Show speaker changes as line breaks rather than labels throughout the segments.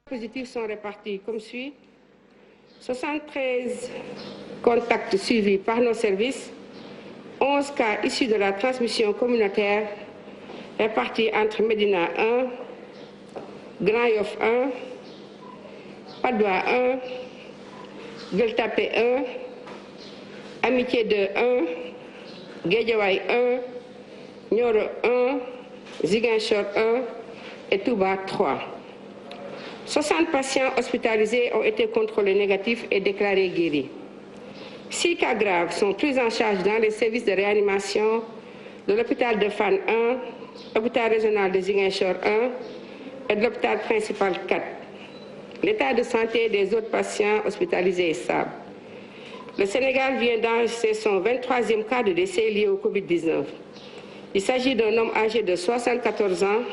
Positifs sont répartis comme suit. 73 contacts suivis par nos services, 11 cas issus de la transmission communautaire répartis entre Médina 1, Grand Yoff 1, Patte d'Oie 1, Gueule Tapée 1, Amitié 2 1, Guédiawaye 1, Nioro 1, Ziguinchor 1 et Touba 3. 60 patients hospitalisés ont été contrôlés négatifs et déclarés guéris. 6 cas graves sont pris en charge dans les services de réanimation de l'hôpital de Fann 1, l'hôpital régional de Ziguinchor 1 et de l'hôpital principal 4. L'état de santé des autres patients hospitalisés est stable. Le Sénégal vient d'enregistrer son 23e cas de décès lié au Covid-19. Il s'agit d'un homme âgé de 74 ans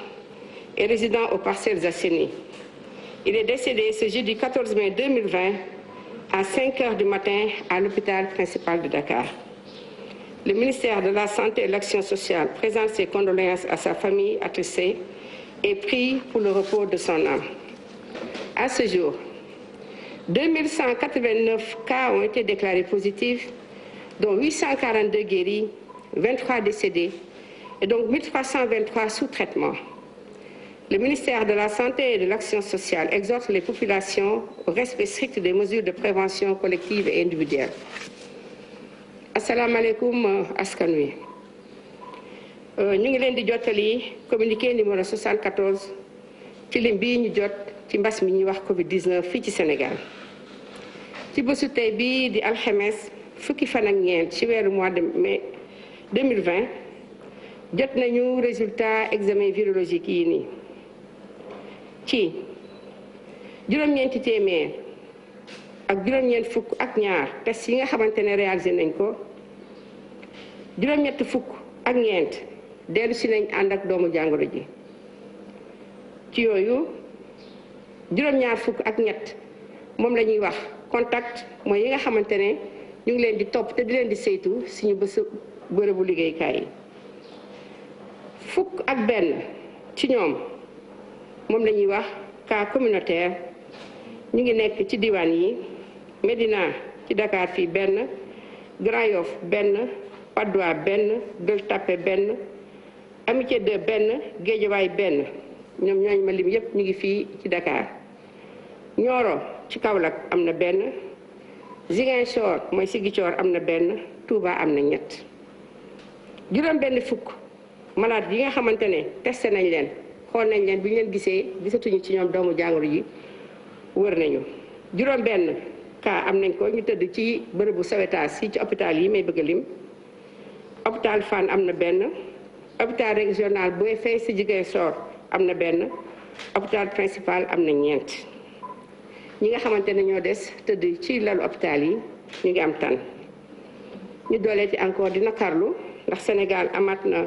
et résident aux Parcelles Assainies. Il est décédé ce jeudi 14 mai 2020 à 5 h du matin à l'hôpital principal de Dakar. Le ministère de la Santé et de l'Action sociale présente ses condoléances à sa famille attristée et prie pour le repos de son âme. À ce jour, 2189 cas ont été déclarés positifs, dont 842 guéris, 23 décédés et donc 1323 sous traitement. Le ministère de la Santé et de l'Action sociale exhorte les populations au respect strict des mesures de prévention collective et individuelle. Assalamu alaikum askan wi ñu ngi leen di jottali communiqué numéro 74 ci lim bii ñu jot ci mbas mi ñuy wax Covid-19 fii ci Sénégal. ci bésu tey bii di alxames fukki fan ak ñeent ci weeru mois de mai 2020 jot nañu résultat examen virologique yi nii. ci juróom-ñeenti téeméer ak juróom-ñeent fukk ak ñaar test yi nga xamante ne réalisé nañ ko juróom-ñett fukk ak ñeent dellu si nañ ànd ak doomu jàngoro ji ci yooyu juróom-ñaar fukk ak ñett moom la ñuy wax contact mooy yi nga xamante ne ñu ngi leen di topp te di leen di saytu suñu bërëbu liggéeykaay yi fukk ak benn ci ñoom moom la ñuy wax cas communautaire ñu ngi nekk ci diwaan yi Médina ci Dakar fii benn Grand Yoff benn Patte d'Oie benn Gueule Tapée benn Amitié 2 benn Guédiawaye benn ñoom ñooñu ma lim yépp ñu ngi fii ci Dakar. Nioro ci Kaolack am na benn Ziguinchor mooy Ziguinchor am na benn Touba am na ñett juróom benn fukk malade yi nga xamante ne testé nañ leen xool nañ leen bi ñu leen gisatuñu ci ñoom doomu jàngoro yi wër nañu juróom benn cas am nañ ko ñu tëdd ci bërëbu sauvetage yi ci hôpital yi may bëgg a lim hôpital Fann am na benn hôpital régional bu fay si Ziguinchor am na benn hôpital principal am na ñeent ñi nga xamante ne ñoo des tëdd ci lalu hôpital yi ñu ngi am tan ñu dooleeti encore di nakarlu ndax Sénégal amaat na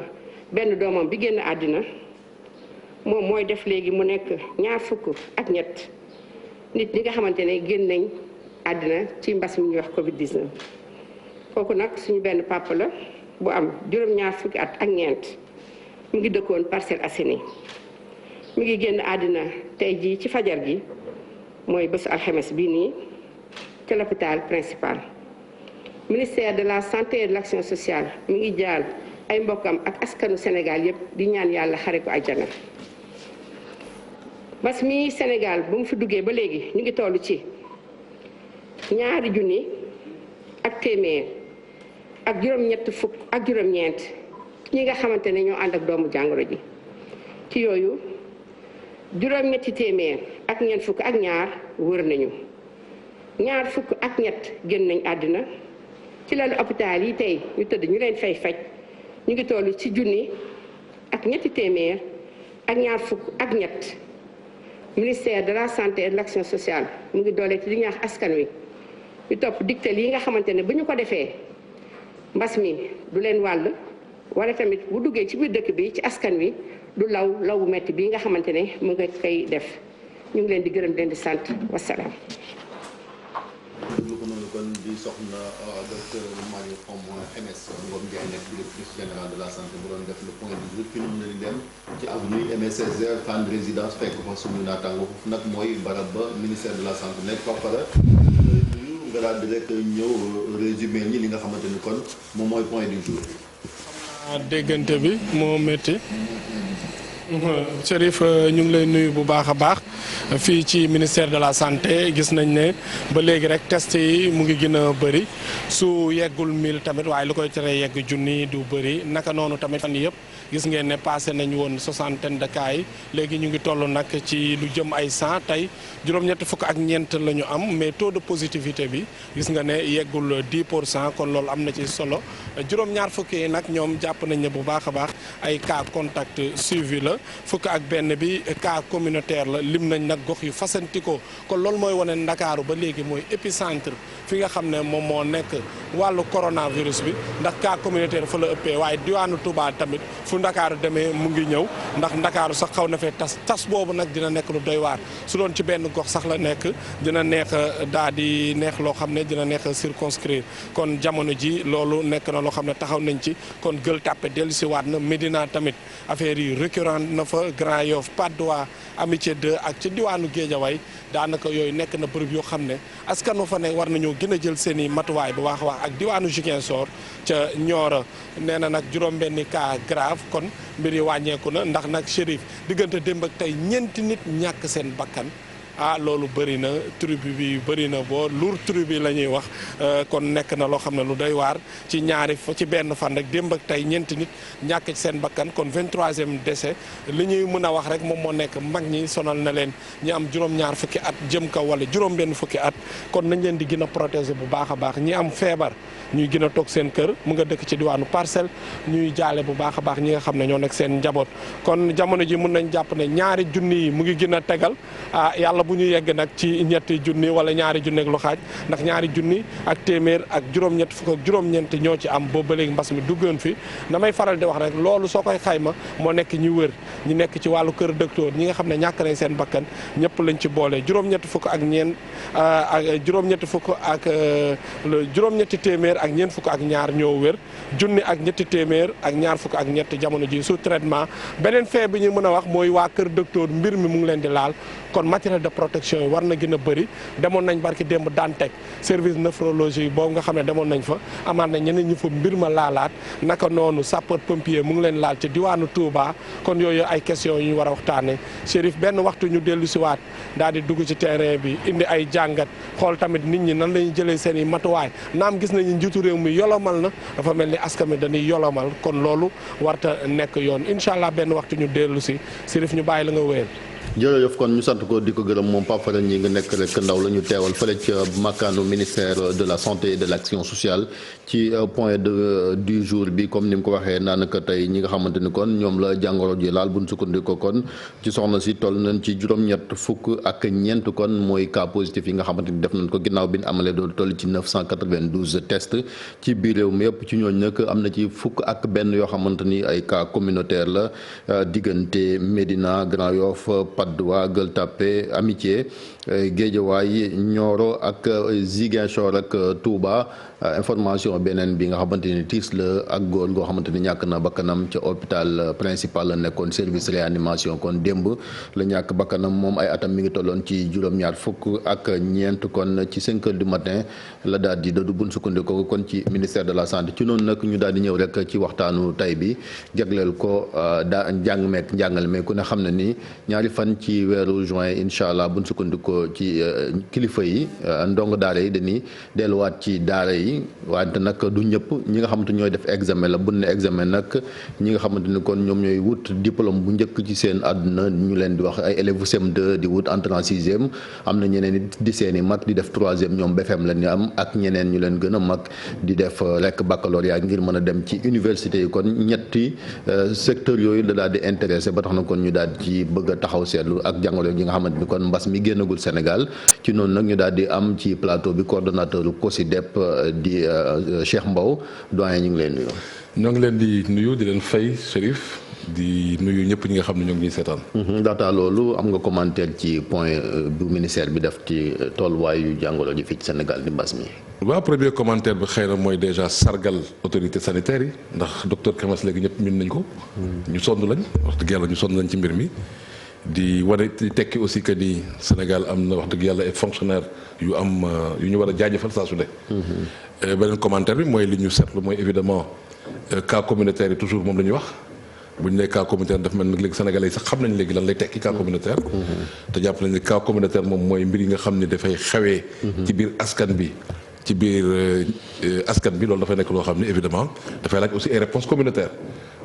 benn doomam bi génn àddina moom mooy def léegi mu nekk ñaar fukk ak ñett nit ñi nga xamante ne génn nañ àddina ci mbas mi ñuy wax Covid-19 kooku nag suñu benn papa la bu am juróom-ñaar fukki at ak ñeent mu ngi dëkkoon Parcelles Assainies mi ngi génn àddina tey jii ci fajar gi mooy bésu alxames bii nii ci l'hôpital principal. Ministère de la Santé et de l'Action sociale mi ngi jaal ay mbokkam ak askanu Sénégal yépp di ñaan yàlla xare ko àjjana. mbas mi Sénégal bu mu fi duggee ba léegi ñu ngi toll ci 2 junni ak téeméer ak juróom-ñett fukk ak juróom-ñeent ñi nga xamante ne ñoo ànd ak doomu jàngoro ji ci yooyu juróom-ñetti téeméer ak ñeent fukk ak ñaar wër nañu ñaar fukk ak ñett génn nañ àddina ci lalu hôpital yi tey ñu tëdd ñu leen fay faj ñu ngi toll ci junni ak ñetti téeméer ak ñaar fukk ak ñett. Ministère de la Santé et de l'Action sociale mu ngi doole ci di ñaax askan wi ñu topp digtal yi nga xamante ne bu ñu ko defee mbas mi du leen wàll wala tamit bu duggee ci biir dëkk bi ci askan wi du law bu metti bii nga xamante ne mu ngi koy def ñu ngi leen di gërëm leen di sant wasalaam.
soxna docteur Mario Xom MS Ngom Ndiaye nekk directrice générale de la santé bu doon def le point du jour fi ñu mën a dem ci avenue Aimé Césaire Fann Résidence fekk fa suñu naataango foofu nag mooy barab ba ministère de la santé nekk fa pare nuyu nga daal di rek ñëw résumé ñi li nga xamante ni kon moom mooy point du jour.
déggante bi moo métti. Chérif ñu ngi lay nuyu bu baax a baax fii ci ministère de la santé gis nañ ne ba léegi rek test yi mu ngi gën a bëri su yeggul 1000 tamit waaye lu koy teree yegg junni du bëri naka noonu tamit fan yëpp gis ngeen ne passé nañu woon 60 de cas yi léegi ñu ngi toll nag ci lu jëm ay 100 tey juróom-ñett fukk ak ñeent la ñu am mais taux de positivité bi gis nga ne yeggul 10% kon loolu am na ci solo juróom-ñaar fukk yi nag ñoom jàpp nañ ne bu baax a baax ay cas contact suivi la fukk ak benn bi cas communautaire la lim nañ nag gox yu fasantikoo kon loolu mooy wane Ndakaaru ba léegi mooy épicentre fi nga xam ne moom moo nekk wàllu coronavirus bi ndax cas communautaire fa la ëppee waaye diwaanu Touba tamit fu Ndakaaru demee mu ngi ñëw ndax Ndakaaru sax xaw na fee tas boobu nag dina nekk lu doy waar su doon ci benn gox sax la nekk dina neex daa di neex loo xam ne dina neex circonscrire kon jamono ji loolu nekk na loo xam ne taxaw nañ ci kon Gueule Tapée dellusiwaat na Médina tamit affaire yi récurrent na fa Grand Yoff Patte d'Oie Amitié 2 ak ci diwaanu Guédiawaye daanaka yooyu nekk na bërëb yoo xam ne askan wa fa ne war nañoo gën a jël seen i matuwaay bu baax a wax ak diwaanu Ziguinchor ca Nioro nee na nag juróom-benni cas grave kon mbir yi wàññeeku na ndax nag Chérif diggante démb ak tey ñeenti nit ñàkk seen bakkan loolu bëri na tribu bi bëri na boo lourd tribu bi la ñuy wax kon nekk na loo xam ne lu doy waar ci ci benn fan rek démb ak tey ñeenti nit ñàkk ci seen bakkan kon 23e décès li ñuy mën a wax rek moom moo nekk mag ñi sonal na leen ñi am juróom-ñaar fukki at jëm kaw wala juróom-benn fukki at kon nañ leen di gën a protéger bu baax a baax ñi am feebar ñuy gën a toog seen kër mu nga dëkk ci diwaanu Parcelles ñuy jaale bu baax a baax ñi nga xam ne ñoo nekk seen njaboot kon jamono ji mun nañ jàpp ne ñaari junni yi mu ngi gën a tegal yàlla bu ñu yegg nag ci ñetti junni wala ñaari junni ak lu xaaj ndax ñaari junni ak téeméer ak juróom-ñett fukk ak juróom-ñeent ñoo ci am boobu ba léegi mbas mi duggoon fi damay faral di wax rek loolu soo koy xayma moo nekk ñi wër ñi nekk ci wàllu kër docteur ñi nga xam ne ñàkk nañ seen bakkan ñëpp lañ ci boole juróom-ñetti fukk ak ñeent ak juróom-ñetti fukk ak juróom-ñetti téeméer ak ñeent fukk ak ñaar ñoo wër junni ak ñetti téeméer ak ñaar fukk ak ñett jamono ji sous traitement beneen fee bi ñu mën a wax mooy waa kër docteur mbir mi mu ngi leen di laal kon matériel de protection yi war na gën a bëri demoon nañ barki démb Dantec service néphrologie boobu nga xam ne demoon nañ fa amaat na ñeneen ñu fa mbir ma laalaat naka noonu sapeur pompier mu ngi leen laal ci diwaanu Touba kon yooyu ay questions yu ñu war a waxtaanee Chérif benn waxtu ñu dellu si waat daal di dugg ci terrain bi indi ay jàngat xool tamit nit ñi nan la ñuy jëlee seen i matuwaay naam gis nañu njiitu réew mi yolomal na dafa mel ni askan mi dañuy yolomal kon loolu warta nekk yoon incha allah benn waxtu ñu dellu si Chérif ñu bàyyi la nga wéyal.
jërëjëf kon ñu sant ko di ko gërëm moom Pape Fara ñi nga nekk rek ndaw la ñu teewal fële ca makkaanu ministère de la santé et de l'action sociale ci point du jour bi comme ni mu ko waxee naanaka tey ñi nga xamante ni kon ñoom la jàngoro ji laal bu ñu sukkandikoo kon ci soxna si toll nañ ci juróom-ñett fukk ak ñeent kon mooy cas positif yi nga xamante ni def nañ ko ginnaaw bi ñu amalee doon toll ci 992 tests ci biir réew mi yëpp ci ñooñu nag am na ci fukk ak benn yoo xamante ni ay cas communautaire la diggante Médina Grand Yoff Patte d'Oie Gueule Tapée Amitié Guédiawaye Nioro ak Ziguinchor ak Touba information beneen bi nga xamante ni tiis la ak góor goo xamante ni ñàkk na bakkanam ca hôpital principal la nekkoon service réanimation kon démb la ñàkk bakkanam moom ay atam mi ngi tolloon ci juróom-ñaar fukk ak ñeent kon ci 5 heures du matin la daal di dëddu buñ sukkandikoo kon ci ministère de la santé ci noonu nag ñu daal di ñëw rek ci waxtaanu tay bi jagleel ko njàngal meek ku ne xam ne ni ñaari fan ci weeru juin incha allah buñ sukkandikoo ci kilifa yi ndongo daara yi dañuy delluwaat ci daara yi wante nag du ñëpp ñi nga xamante ñooy def examen la bu ne examen nag ñi nga xamante ni kon ñoom ñooy wut diplôme bu njëkk ci seen àdduna ñu leen di wax ay élèves CM2 di wut entrée en sixième am na ñeneen di seen i mag di def troisième ñoom BFM la ñu am ak ñeneen ñu leen gën a mag di def rek baccalauréat ngir mën a dem ci université yi kon ñetti secteurs yooyu la daal di intéressé ba tax na kon ñu daal ci bëgg a taxaw seetlu seetlu ak jàngoro ji nga xamante ni kon mbas mi génnagul Sénégal ci noonu nag ñu daal di am ci plateau bi coordonnateur COSYDEP di Cheikh Mbow doyen ñu ngi leen nuyu.
ñoo ngi leen di nuyu di leen fay Chérif di nuyu ñëpp ñi nga xam ne ñoo ngi ñuy seetaan.
daataa loolu am nga commentaire ci point bu ministère bi def ci tolluwaayu jàngoro ji fii ci Sénégal di mbas mi.
waaw premier commentaire bi xëy na mooy déjà sargal autorité sanitaire yi ndax docteur Kemes léegi ñëpp min nañ ko. ñu sonn lañ wax dëgg yàlla ñu sonn lañ ci mbir mi. di wane di tekki aussi que ni Sénégal am na wax dëgg yàlla ay fonctionnaires yu ñu war a jaajëfal saa su ne. beneen commentaire bi mooy li ñu seetlu mooy évidemment cas communautaire yi toujours moom la ñuy wax. bu ñu nee cas communautaire dafa mel ni léegi sénégalais yi sax xam nañ léegi lan lay tekki cas communautaire. te jàpp nañ ne cas communautaire moom mooy mbir yi nga xam ne dafay xewee. ci biir askan bi loolu dafay nekk loo xam ne évidemment dafay laaj aussi ay réponses communautaires.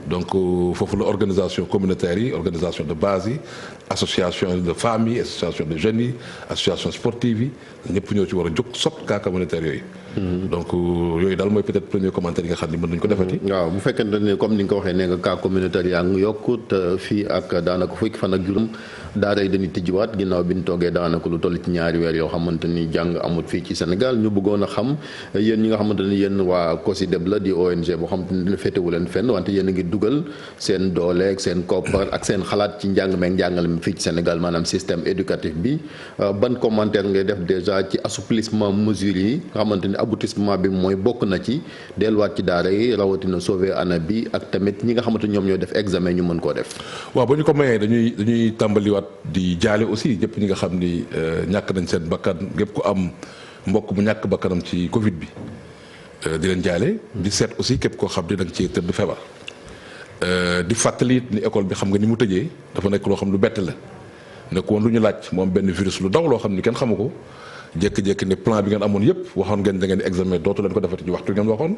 donc foofu la organisation communautaire yi organisation de base yi association de femmes yi association de jeunes yi association sportive yi ñëpp ñoo ci war a jóg sot cas communautaire yooyu. donc yooyu daal mooy peut-être premier commentaire yi nga xam ne mën nañu ko defati.
waaw bu fekkente ne comme ni nga ko waxee nee nga cas communautaire yaa ngi yokku te fii ak daanaka fukki fan ak juróom daara yi dañuy tijjiwaat ginnaaw bi ñu toogee daanaka lu toll ci ñaari weer yoo xamante ni jàng amut fii ci Sénégal ñu bëggoon a xam yéen ñi nga xamante ni yéen waa COSYDEP la di ONG boo xamante ni féetewu leen fenn wante yéen a ngi dugal seen dooleeg seen koppar ak seen xalaat ci njàng meeg njàngale mi fii ci Sénégal maanaam système éducatif bi ban commentaire ngay def déjà ci assouplissement mesures yi nga xamante ni aboutissement bi mooy bokk na ci delluwaat ci daara yi rawatina sauver année bi ak tamit ñi nga xamante ñoom ñoo def examen ñu mën koo def.
waaw ba ñu ko mayee dañuy tàmbaliwaat di jaale aussi ñëpp ñi nga xam ni ñàkk nañ seen bakkan gépp ko am mbokk bu ñàkk bakkanam ci Covid bi di leen jaale. di seet aussi képp koo xam ni da nga ci tëdd feebar. di fàttali it ni école bi xam nga ni mu tëjee dafa nekk loo xam lu bett la nekk woon lu ñu laaj moom benn virus lu daw loo xam ni kenn xamu ko. jékki-jékki ne plan bi ngeen amoon yëpp waxoon ngeen da ngeen di examen dootu leen ko defati ci waxtu ngeen waxoon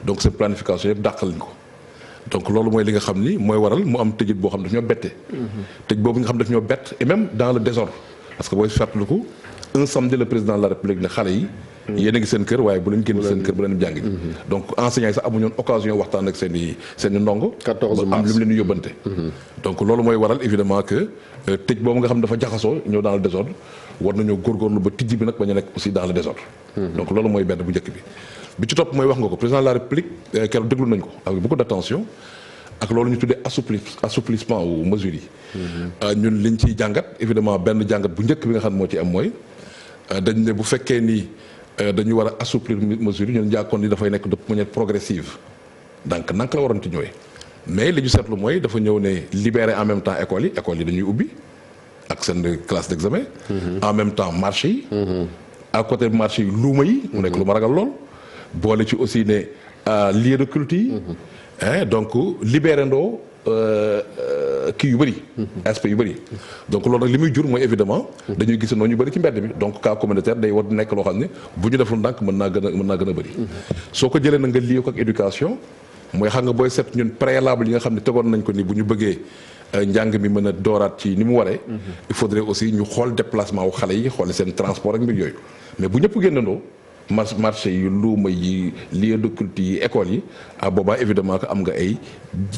donc seen planification yëpp dàqal lañ ko donc loolu mooy li nga xam ni mooy waral mu am tëjit boo xam ne daf ñoo bette tëj boobu nga xam ne daf ñoo bett et même dans le désordre parce que booy fàttaliku un samedi le président de la république ne xale yi yéen a ngi seen kër waaye bu leen génn seen kër bu leen jàngi donc enseignants yi sax amuñoon occasion waxtaan ak seen i ndongo
14 mars
am li mu leen di yóbbante donc loolu mooy waral évidemment que tëj boobu nga xam ne dafa jaxasoo ñëw dans le désordre war nañoo góorgóorlu ba tijji bi nag bañ a nekk aussi dans le désordre donc loolu mooy benn bu njëkk bi ci topp mooy wax nga ko président de la république keroog déglu nañ ko avec beaucoup d'attention ak loolu ñu tuddee assouplissement wu mesures yi ñun liñ ciy jàngat évidemment benn jàngat bu njëkk bi nga xam ne moo ci am mooy dañ ne bu fekkee ni dañu war a assouplir mesures yi ñun jàkkoon ni dafay nekk de manière progressive donc nanka la waroon ci ñëwee mais li ñu seetlu mooy dafa ñëw ne libérer en même temps écoles yi dañuy ubbi ak seen classe d'examen en même temps marché yi à côté marché yi luuma yi mu nekk lu ma ragal lool boole ci aussi ne lieu de culte yi donc libéré ndoo kii yu bëri aspect yu bëri donc loolu nag li muy jur mooy évidemment dañuy gis noonu ñu bëri ci mbedd mi donc cas communautaire day war di nekk loo xam ne bu ñu deful ndànk mën naa gën a bëri soo ko jëlee na nga lié ko ak éducation mooy xam nga booy seet ñun préalable yi nga xam ne tegoon nañ ko ni bu ñu bëggee njàng mi mën a dooraat ci ni mu waree il faudrait aussi ñu xool déplacement wu xale yi xool seen transport ak mbir yooyu mais bu ñëpp génnandoo marché yi luuma yi lieu de culte yi école yi boobaa évidemment que am nga ay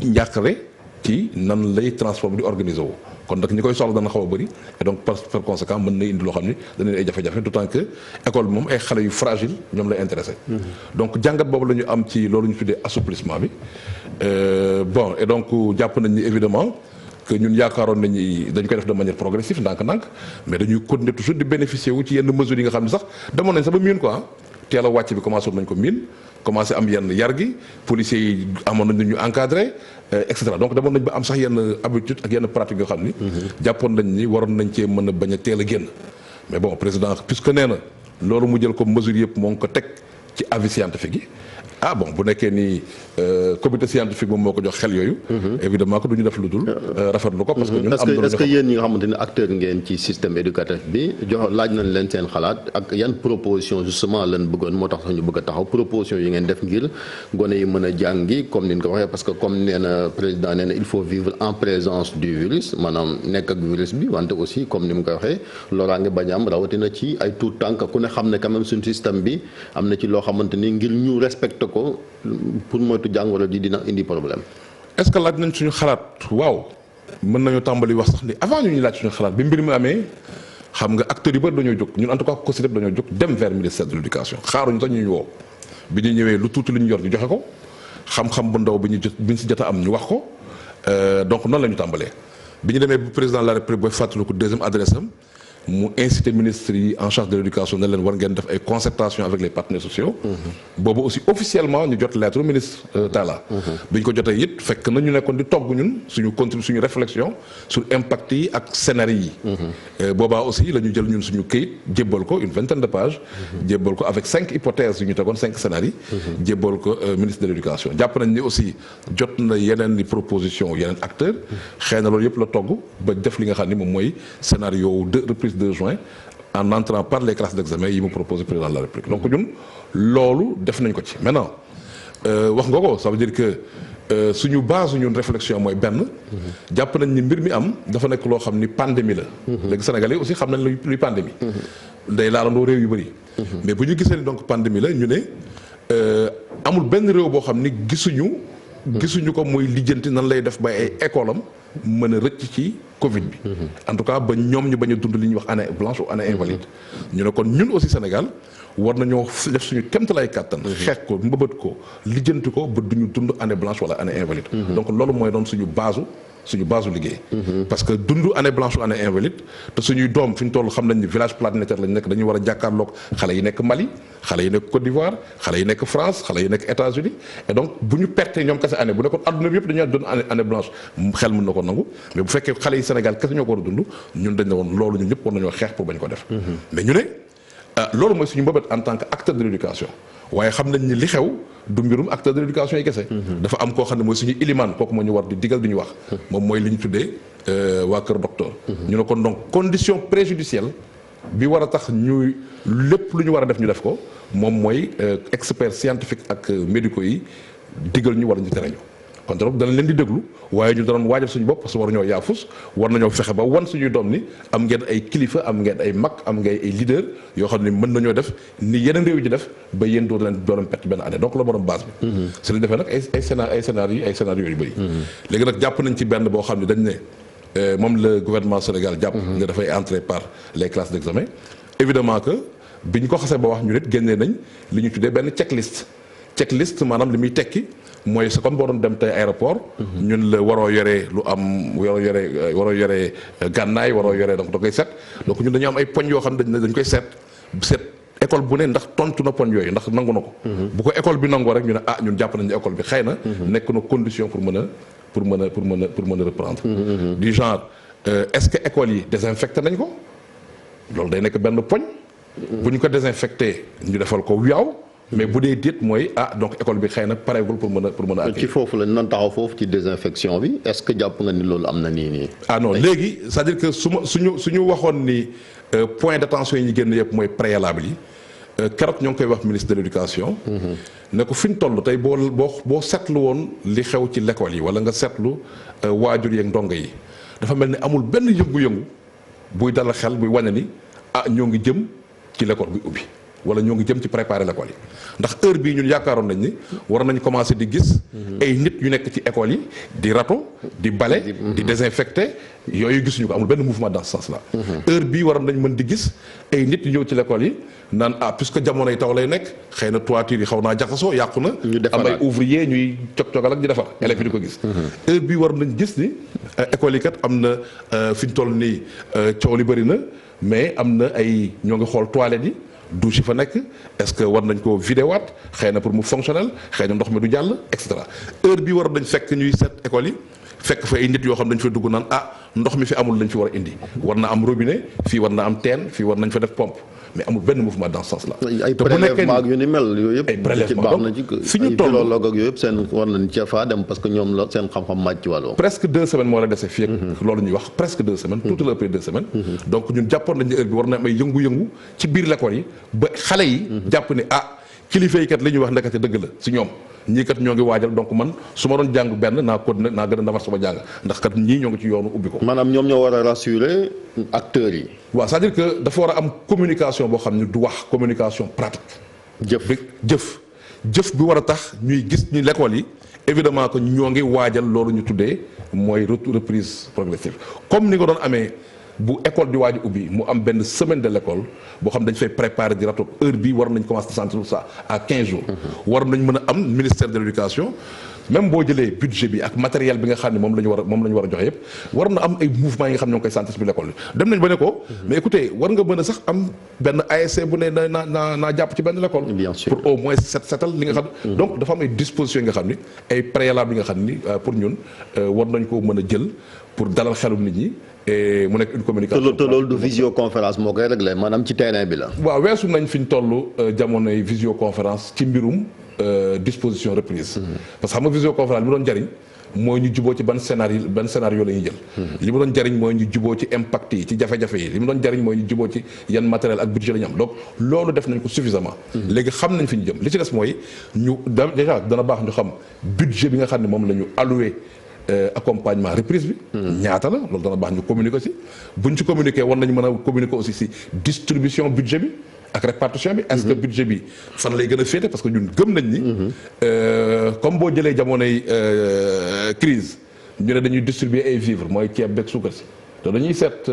njàqare ci nan lay transport bi di organiser wu kon nag ñi koy soxla dana xaw a bëri et donc par conséquent mën na indi loo xam ni dana ay jafe-jafe d'autant que école bi moom ay xale yu fragile ñoom lay intéressé donc jàngat boobu la ñu am ci loolu ñu tuddee assouplissement bi bon et donc jàpp nañ ni évidemment que ñun yaakaaroon nañu dañ koy def de manière progressive ndànk-ndànk mais dañuy continuer toujours di bénéficier wu ci yenn mesures yi nga xam ne sax demoon nañ sax ba miin quoi teel a wàcc bi commencé woon nañ ko miin commencé am yenn yar gi policiers yi amoon nañ ñu encadré et cetera donc demoon nañ ba am sax yenn habitude ak yenn pratique yoo xam ni jàppoon nañ ni waroon nañ cee mën a bañ a teel a génn mais bon président puisque nee na loolu mu jël ko mesures yëpp moo ngi ko teg ci avis scientifique yi bon bu nekkee ni comité scientifique moom moo ko jox xel yooyu. évidemment que du ñu def lu dul rafetlu ko. parce que ñun am na
est-ce que yéen ñi nga xamante ne acteur ngeen ci système éducatif bi laaj nañ leen seen xalaat ak yan proposition justement lan bëggoon moo tax sax ñu bëgg a taxaw proposition yi ngeen def ngir gone yi mën a jàngi comme ni ñu ko waxee parce que comme nee na président nee na il faut vivre en présence du virus maanaam nekk ak virus bi wante aussi comme ni mu ko waxee loraange bañ a am rawatina ci ay tout tànk ku ne xam ne quand même suñu système bi am na ci loo xamante ni ngir ñu respecté ko pour moytu jàngoro ji dina indi problème.
est-ce que laaj nañ suñu xalaat waaw mën nañoo tàmbali wax sax ni avant ñu laaj suñu xalaat bi mbir mi amee xam nga acteurs yu bëri dañoo jóg ñun en tout cas COSYDEP dañoo jóg dem vers ministère de l'éducation xaaruñu sax ñu woo bi ñu ñëwee lu tuuti lu ñu yor ñu joxe ko xam-xam bu ndaw bi ñu si jot a am ñu wax ko donc noonu la ñu tàmbalee bi ñu demee bu président de la République booy fàttaliku deuxième adresse am mu incité ministres yi en charge de l'éducation ne leen war ngeen def ay concertation avec les partenaires sociaux. boobu aussi officiellement ñu jot lettre ministre Talla. bi ñu ko jotee it fekk na ñu nekkoon di togg ñun suñu réflexion sur impact yi ak scénario yi. boobaa aussi la ñu jël ñun suñu këyit jébbal ko une vingtaine de pages. jébbal ko avec 5 hypothèses yu ñu tegoon 5 scénarios. jébbal ko ministre de l'éducation jàpp nañ ni aussi jot na yeneen i proposition yeneen acteurs. xëy na loolu yëpp la togg ba def li nga xam ni moom mooy scénario de reprise 2 juin en entrant par les classes d'examen yi mu proposé président de la République donc ñun loolu def nañ ko ci maintenant wax nga ko ça veut dire que suñu base ñun réflexion mooy benn jàpp nañ ni mbir mi am dafa nekk loo xam ni pandémie la léegi Sénégalais aussi xam nañ luy pandémie day laalandoo réew yu bëri mais bu ñu gisee ni donc pandémie la ñu ne amul benn réew boo xam ni gisuñu ko muy lijjanti nan lay def ba ay école am mën a rëcc ci Covid bi. en tout cas ba ñoom ñu bañ a dund li ñuy wax année blanche ou année invalide. ñu ne kon ñun aussi Sénégal war nañoo def suñu kéemtalaay kàttan. xeex ko mbëbët ko lijjanti ko ba duñu dund année blanche wala année invalide. donc loolu mooy doon suñu base liggéey. parce que dund année blanche ou année invalide te suñuy doom fi ñu toll xam nañ ni village planétaire lañ nekk dañuy war a jàkkaarloog xale yi nekk Mali xale yi nekk Côte d'Ivoire xale yi nekk France xale yi nekk États-Unis et donc bu ñu pertee ñoom kese année bu nekkoon adduna bi yëpp dañuy doon année blanche xel mën na ko nangu mais bu fekkee xale yi Sénégal kese ñoo ko war a dund ñun dañ ne woon loolu ñun ñëpp war nañoo xeex pour bañ ko def. mais ñu ne loolu mooy suñu mbëbët en tant que acteur de l'éducation waaye xam nañ ni li xew du mbirum acteur de l'éducation yi kese. dafa am koo xam ne mooy suñu ilimaan kooku moo ñu war di digal di ñu wax. moom mooy li ñu tuddee waa Kër Docteur. ñu ne kon donc condition préjudicielle bi war a tax ñuy lépp lu ñu war a def ñu def ko moom mooy experts scientifiques ak médicaux yi digal ñu wala ñu tere ñu. kon donc danañ leen di déglu waaye ñu danoon waajal suñu bopp parce que war nañoo yaafus war nañoo fexe ba wan suñuy doom ni am ngeen ay kilifa am ngeen ay mag am ngeen ay leader yoo xam ne mën nañoo def ni yeneen réew yi di def ba yéen doo leen perte benn année donc la borom base bi. su ñu defee nag ay scénario yu bëri. léegi nag jàpp nañ ci benn boo xam ne dañ ne moom le gouvernement Sénégal jàpp. nga dafay entrer par les classes d'examen. évidemment que bi ñu ko xasee ba wax ñu nit génnee nañ li ñu tuddee benn checklist maanaam li muy tekki. mooy sa comme boo doon dem tey aéroport. ñun la waroo yore lu am waroo yore gànnaay waroo yore donc da koy set donc ñun dañu am ay poñ yoo xam ne dañ koy seet école bu ne ndax tontu na poñ yooyu ndax nangu na ko. bu ko école bi nangoo rek ñu ne ñun jàpp nañu école bi xëy na. nekk na condition pour mën a reprendre. du genre est-ce que école yi désinfecté nañ ko loolu day nekk benn poñ. bu ñu ko désinfecté ñu defal ko wiyaaw. mais bu dee déet mooy donc école bi xëy na pareegul pour mën a
ci foofu la nan taxaw foofu ci désinfection bi est-ce que jàpp nga ni loolu am na nii.
non léegi c'est-à-dire que suñu waxoon ni point d'attention yi ñu génn yëpp mooy préalable yi keroog ñoo ngi koy wax ministre de l'éducation. ne ko fi ñu toll tey boo seetlu woon li xew ci l'école yi wala nga seetlu waajur yeeg ndongo yi dafa mel ni amul benn yëngu-yëngu buy dalal xel buy wane ni ñoo ngi jëm ci l'école buy ubbi. wala ñoo ngi jëm ci préparer l'école yi ndax heure bii ñun yaakaaroon nañ ni war nañ commencer di gis ay nit yu nekk ci école yi di rato di bale di désinfecter yooyu gisuñu ko amul benn mouvement dans ce sens là heure bii waroon nañ mën di gis ay nit yu ñëw ci l'école yi naan puisque jamonoy taw lay nekk xëy na toiture yi xaw naa jaxasoo yàqu na am ay ouvrier ñuy cog-cogal ak di defar élèves yi di ko gis heure bii war nañ gis ni école yi kat am na fi ñu toll nii coow li bëri na mais am na ay ñoo ngi xool toilettes yi douche yi fa nekk est-ce que war nañ koo vidéwaat xëy na pour mu fonctionnel xëy na ndox mi du jàll et cetera heure bi war nañ fekk ñuy set école yi fekk fa ay nit yoo xam dañ fa dugg naan ndox mi fi amul lañ fi war a indi war na am robinet fii war na am teen fii war nañ fa def pompe mais amul benn mouvement dans ce sens là.
ay prélèvement ak yu ni mel yooyu yëpp.
ay prélèvement
donc fi ñu toll ay philologue ak yooyu yëpp seen war nañ ca faa dem parce que ñoom la seen xam-xam màcc ci wàllu.
presque 2 semaines moo la dese fii ak loolu ñuy wax presque 2 semaines. tout le près 2 semaines. donc ñun jàppoon nañ ne heure bi war na am ay yëngu-yëngu ci biir l'école yi ba xale yi. jàpp ne kilifa yi kat li ñuy wax ndekete dëgg la si ñoom ñii kat ñoo ngi waajal donc man su ma doon jàng benn naa continuer naa gën a ndamar sama jàng ndax kat ñii ñoo ngi ci yoonu ubbi ko.
maanaam ñoom ñoo war a rassurer acteurs yi.
waaw c'est-à-dire que dafa war a am communication boo xam ne du wax communication pratique. jëf bi war a tax ñuy gis ni l'école yi évidemment que ñoo ngi waajal loolu ñu tuddee mooy reprise progressive comme ni nga doon amee bu école di waaj ubbi mu am benn semaine de l'école boo xam dañ fay préparer di ratoog heure bi war nañ commencer sentir ça à 15 jours war nañ mën a am ministère de l'éducation même boo jëlee budget bi ak matériel bi nga xam ne moom la ñu war a joxe yëpp war na am ay mouvements yi nga xam ne ñoo ngi koy sentir bi l'école bi dem nañ ba ne ko mais écoutez war nga mën a sax am benn ASC bu ne naa jàpp ci benn l'école pour au moins setal li nga xam ne donc dafa am ay dispositions yi nga xam ni ay préalables yi nga xam ni pour ñun war nañ ko mën a jël pour dalal xelu nit ñi et mu nekk une communication.
te loolu du visioconférence moo koy réglé maanaam ci terrain bi la.
waaw weesu nañ fi ñu toll jamonoy visioconférence ci mbirum disposition reprise. parce que xam nga visioconférence li mu doon jariñ mooy ñu juboo ci ban scénario la ñuy jël. li mu doon jariñ mooy ñu juboo ci impact yi ci jafe-jafe yi li mu doon jariñ mooy ñu juboo ci yan matériel ak budget la ñu am donc loolu def nañ ko suffisamment. léegi xam nañ fi ñu jëm li ci des mooy ñu déjà dana baax ñu xam budget bi nga xam ne moom la ñu alloué. Accompagnement reprise bi. ñaata la loolu dana baax ñu communiquer aussi buñ ci communiquer war nañu mën a communiquer aussi ci distribution budget bi ak répartition bi. est-ce que budget bi fan lay gën a féete parce que ñun gëm nañ ni. comme boo jëlee jamonoy crise ñu ne dañuy distribuer ay vivres mooy ceeb beeg suukar si te dañuy seet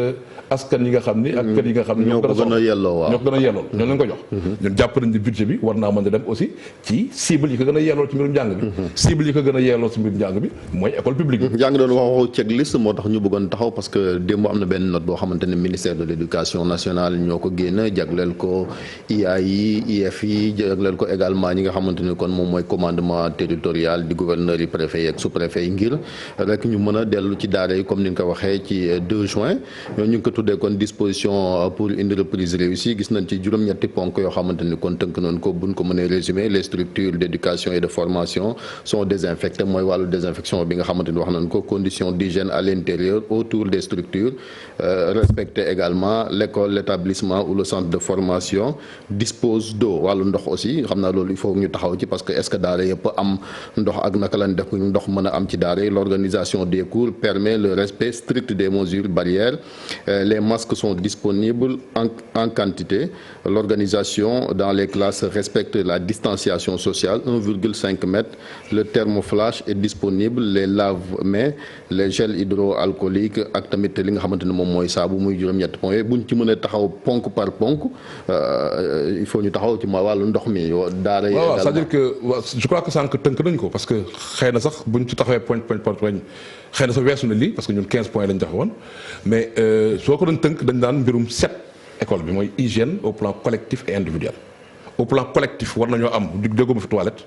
askan yi nga xam ni. ak kër yi nga xam ni ñoo ko gën a yelloo waaw ñoo ko gën a yelloo ñoo leen ko jox. ñun jàpp nañ ni budget bi war naa mën a dem aussi ci cible yi ko gën a yelloo ci mbirum njàng bi. cible yi ko gën a yelloo ci mbirum njàng bi mooy école publique bi.
yaa ngi doon waxu checklist moo tax ñu bëggoon taxaw parce que démb am na benn note boo xamante ne ministère de l'éducation nationale ñoo ko génn jagleel ko IA yi IF yi jagleel ko également ñi nga xamante ne kon moom mooy commandement territorial di gouverneur yi préfet yi ak sous-préfet yi ngir rek ñu mën a dellu ci daara yi comme ni nga ko waxee ci 2 juin ñu ngi ko tuddee kon disposition pour une reprise réussie gis nañ ci juróom-ñetti ponk yoo xamante ni kon tënk nañ ko buñ ko mënee résumer les structures d'éducation et de formation sont désinfectées mooy wàllu désinfection bi nga xamante ni wax nañ ko conditions d'hygiène à l'intérieur autour des structures respecter également l'école l'établissement ou le centre de formation dispose d'eau wàllu ndox aussi xam naa loolu il faut ñu taxaw ci parce que est-ce que daara yëpp am ndox ak naka lañ def ndox mën a am ci daara yi l'organisation des cours permet le respect strict des mesures barrières les masques sont disponibles en quantité. L'organisation dans les classes respecte la distanciation sociale 1,5 mètre. Le thermoflash est disponible. Les lave-mains, les gels hydroalcooliques ak tamit li nga xamante ne moom mooy saabu muy juróom-ñetti points yooyu buñ ci mën a taxaw ponk par ponk il faut ñu taxaw ci ma wàllu ndox mi daara yi.
waaw c'est-à-dire que je crois que sànq tënk nañu ko parce que xëy na sax buñ ci taxawee point xëy na sax weesu na lii parce que ñun 15 points lañ joxe woon mais soo ko doon tënk dañ daan mbirum set école bi mooy hygiène au plan collectif et individuel. au plan collectif war nañoo am déggoo fi toilette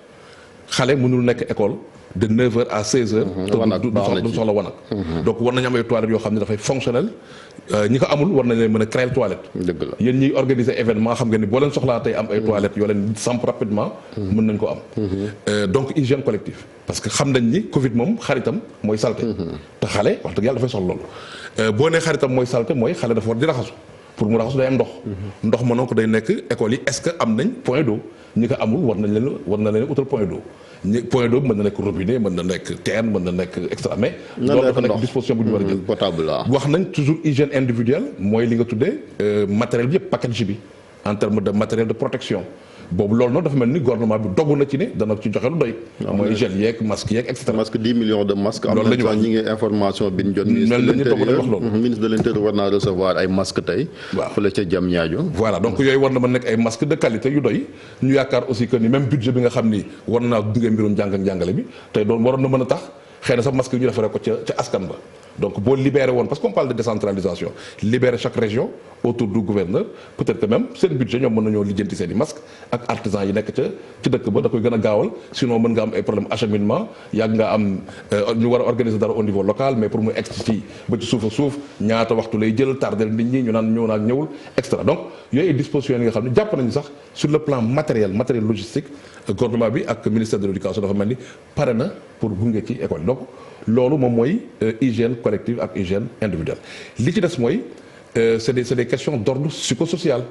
xale mënul nekk école de 9h à 16h. du soxla wanag. donc war nañu am ay toilettes yoo xam ne dafay fonctionnel ñi ko amul war nañ leen mën a créer toilette.
dëgg la
yéen ñiy organiser événement xam nga ni boo leen soxlaa tey am ay toilettes yoo leen samp rapidement. mën nañ ko am. donc hygiène collective. parce que xam nañ ni Covid moom xaritam mooy salté. te xale wax dëgg yàlla dafay soxla loolu. boo nee xaritam mooy salté mooy xale dafa war di raxasu. pour mu raxasu day am ndox. ndox mënoo ko day nekk école yi est-ce que am nañ point d'eau ñi ko amul war na leen utal point d'eau point d'eau mën na nekk robinet mën na nekk teen mën na nekk extra mais. loolu dafa nekk disposition bu ñu war a jël.
potable la
wax nañ toujours hygiène individuelle mooy li nga tuddee matériel bi yëpp package bi en terme de matériel de protection. boobu loolu noonu dafa mel ni gouvernement bi dogu na ci ne dana ci joxe lu doy. mooy gel yeeg masque yeeg et cetera.
masque 10 millions de masques.
loolu la ñu wax
ñi ngi information bi ñu jot. ministre de l'intérieur war naa recevoir ay masques tey.
waaw
fële ca jam ñaajo.
voilà donc yooyu war na mën nekk ay masques de qualité yu doy ñu yaakaar aussi que ni même budget bi nga xam ni war naa gunge mbirum jàng ak njàngale bi tey doon waroon na mën a tax xëy na sax masque yi ñu defaree ko ca askan ba. donc boo libéré woon parce qu'on parle de décentralisation libérer chaque région autour du gouverneur peut-être que même seen budget ñoom mën nañoo lijjanti seen i masques ak artisans yi nekk ci dëkk ba da koy gën a gaawal sinon mën nga am ay problème acheminement yàgg nga am ñu war a organiser dara au niveau local mais pour mu egg ci ba ci suuf a suuf ñaata waxtu lay jël tardel nit ñi ñu naan ñëw naak ñëwul extra donc yooyu ay dispositions yi nga xam ne jàpp nañu sax sur le plan matériel logistique gouvernement bi ak ministère de l'éducation dafa mel ni pare na pour gunge ci école donc loolu moom mooy hygiène collective ak hygiène individuelle li ci des mooy c'est des questions d'ordre psychosocial.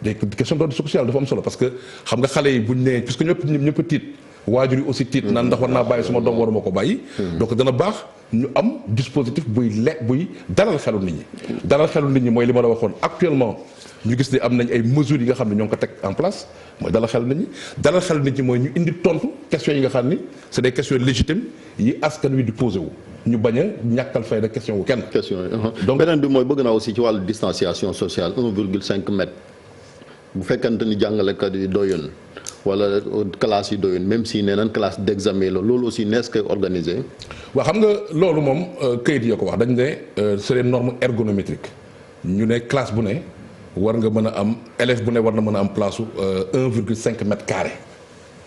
des questions d'ordre psychosocial dafa am solo parce que xam nga xale yi buñ nee puisque ñëpp tiit waajur yi aussi tiit naan ndax war naa bàyyi suma doom waruma ko bàyyi. donc dana baax ñu am dispositif buy dalal xelu nit ñi. dalal xelu nit ñi mooy li ma la waxoon actuellement ñu gis ne am nañ ay mesures yi nga xam ne ñoo ngi ko teg en place mooy dalal xel nit ñi mooy ñu indi tontu questions yi nga xam ni c'est des questions légitimes yi askan wi di posé wu ñu bañ a ñàkkal fayda question wu kenn.
donc beneen bi mooy bëgg naa aussi ci wàllu distanciation sociale 1,5 mètre bu fekkante ni jàngalekat yi doyoon wala classe yi doyoon même si nee nañ classe d'examen la loolu aussi nees koy organiser.
waaw xam nga loolu moom kayit yoo ko wax dañ ne c'est des normes ergonométriques ñu ne classe bu ne war nga mën a am élève bu ne war na mën a am place su 1,5 mètre carré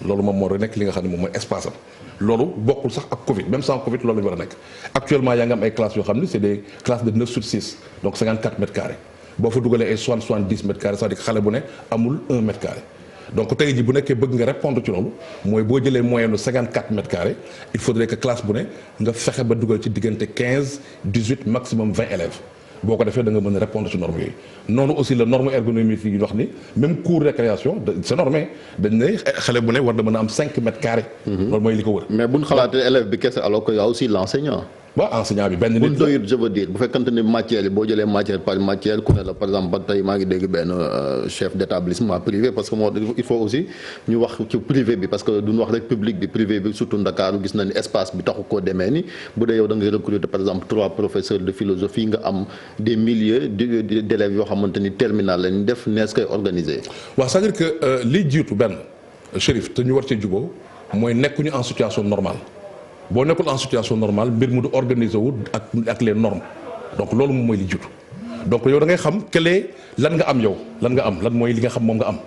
loolu moom moo nekk li nga xam ne moom mooy espace am loolu bokkul sax ak Covid même sans Covid loolu la ñu war a nekk actuellement yaa ngi am ay classes yoo xam ne c'est des classes de 9/6 donc 54 mètres carrés boo fa dugalee ay 70 mètres carrés c'est-à-dire que xale bu ne amul 1 mètre carré donc tey jii bu nekkee bëgg nga répondre ci loolu mooy boo jëlee moyenne 54 mètres carrés il faudrait que classe bu ne nga fexe ba dugal ci diggante 15 18 maximum 20 élèves boo ko defee da nga mën a répondre ci normes yooyu noonu aussi la norme ergonomique yi wax ni même cours récréation c'est normé dañ ne xale bu ne war na mën a am 5 mètres carrés. loolu mooy li ko wër.
mais bu ñu xalaatee élève bi kese alors que y a aussi l'enseignant.
waaw enseignant bi benn nit
bu doyut je veux dire bu fekkante ni matière yi boo jëlee matière par matière ku ne la par exemple ba tey maa ngi dégg benn chef d'établissement privé parce que moo il faut aussi ñu wax ci privé bi parce que duñu wax rek public bi privé bi surtout Ndakaaru gis na ni espace bi taxu koo demee ni bu dee yow da ngay recruter par exemple 3 professeurs de philosophie nga am des milliers d'élèves yoo xamante ni terminal lañu def nees koy organiser.
waaw c'est-à-dire que li jiitu benn Chérif te ñu war cee juboo mooy nekkuñu en situation normale. boo nekkul en situation normale mbir mu du organiser wu ak les normes donc loolu moom mooy li jiitu donc yow da ngay xam këlee lan nga am yow lan mooy li nga xam moom nga am.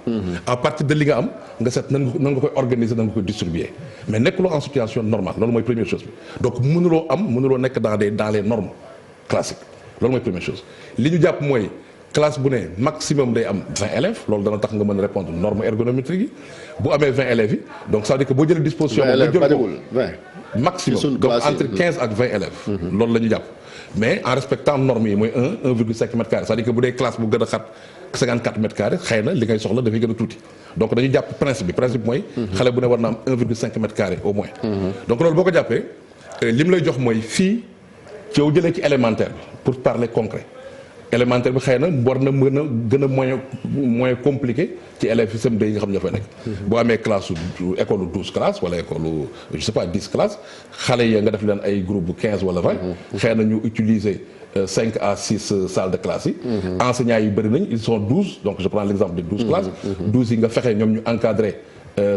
à partir de li nga am nga seet nan nga koy organiser nan nga koy distribuer mais nekkuloo en situation normale loolu mooy première chose bi donc mënuloo nekk dans les normes classiques loolu mooy première chose li ñu jàpp mooy classe bu ne maximum day am 20 élèves loolu dana tax nga mën a répondre normes ergonométriques yi bu amee 20 élèves yi donc ça veut dire que boo jëlee disposition.
20 élèves bariwul 20.
maximum donc entre 15 ak 20 élèves. loolu la ñu jàpp mais en respectant normes yi mooy 1,5 mètre carré c'est-à-dire que bu dee classe bu gën a xat 54 mètres carrés xëy na li ngay soxla dafay gën a tuuti donc dañu jàpp principe mooy. xale bu ne war na am 1,5 mètre carré au moins. donc loolu boo ko jàppee li mu lay jox mooy fii ci yow jëlee ci élémentaire bi pour parler concret. élémentaire bi xëy na war na mën a gën a moyen compliqué ci élèves yi CM2 yi nga xam ne ñoo fay nekk. boo amee classe école 12 classes wala école je sais pas 10 classes xale yi nga def leen ay groupe bu 15 wala 20. xëy na ñu utiliser 5 à 6 salles de classe yi. enseignants yi bëri nañ ils sont 12 donc je prends l'exemple de 12 classes. 12 yi nga fexe ñoom ñu encadrer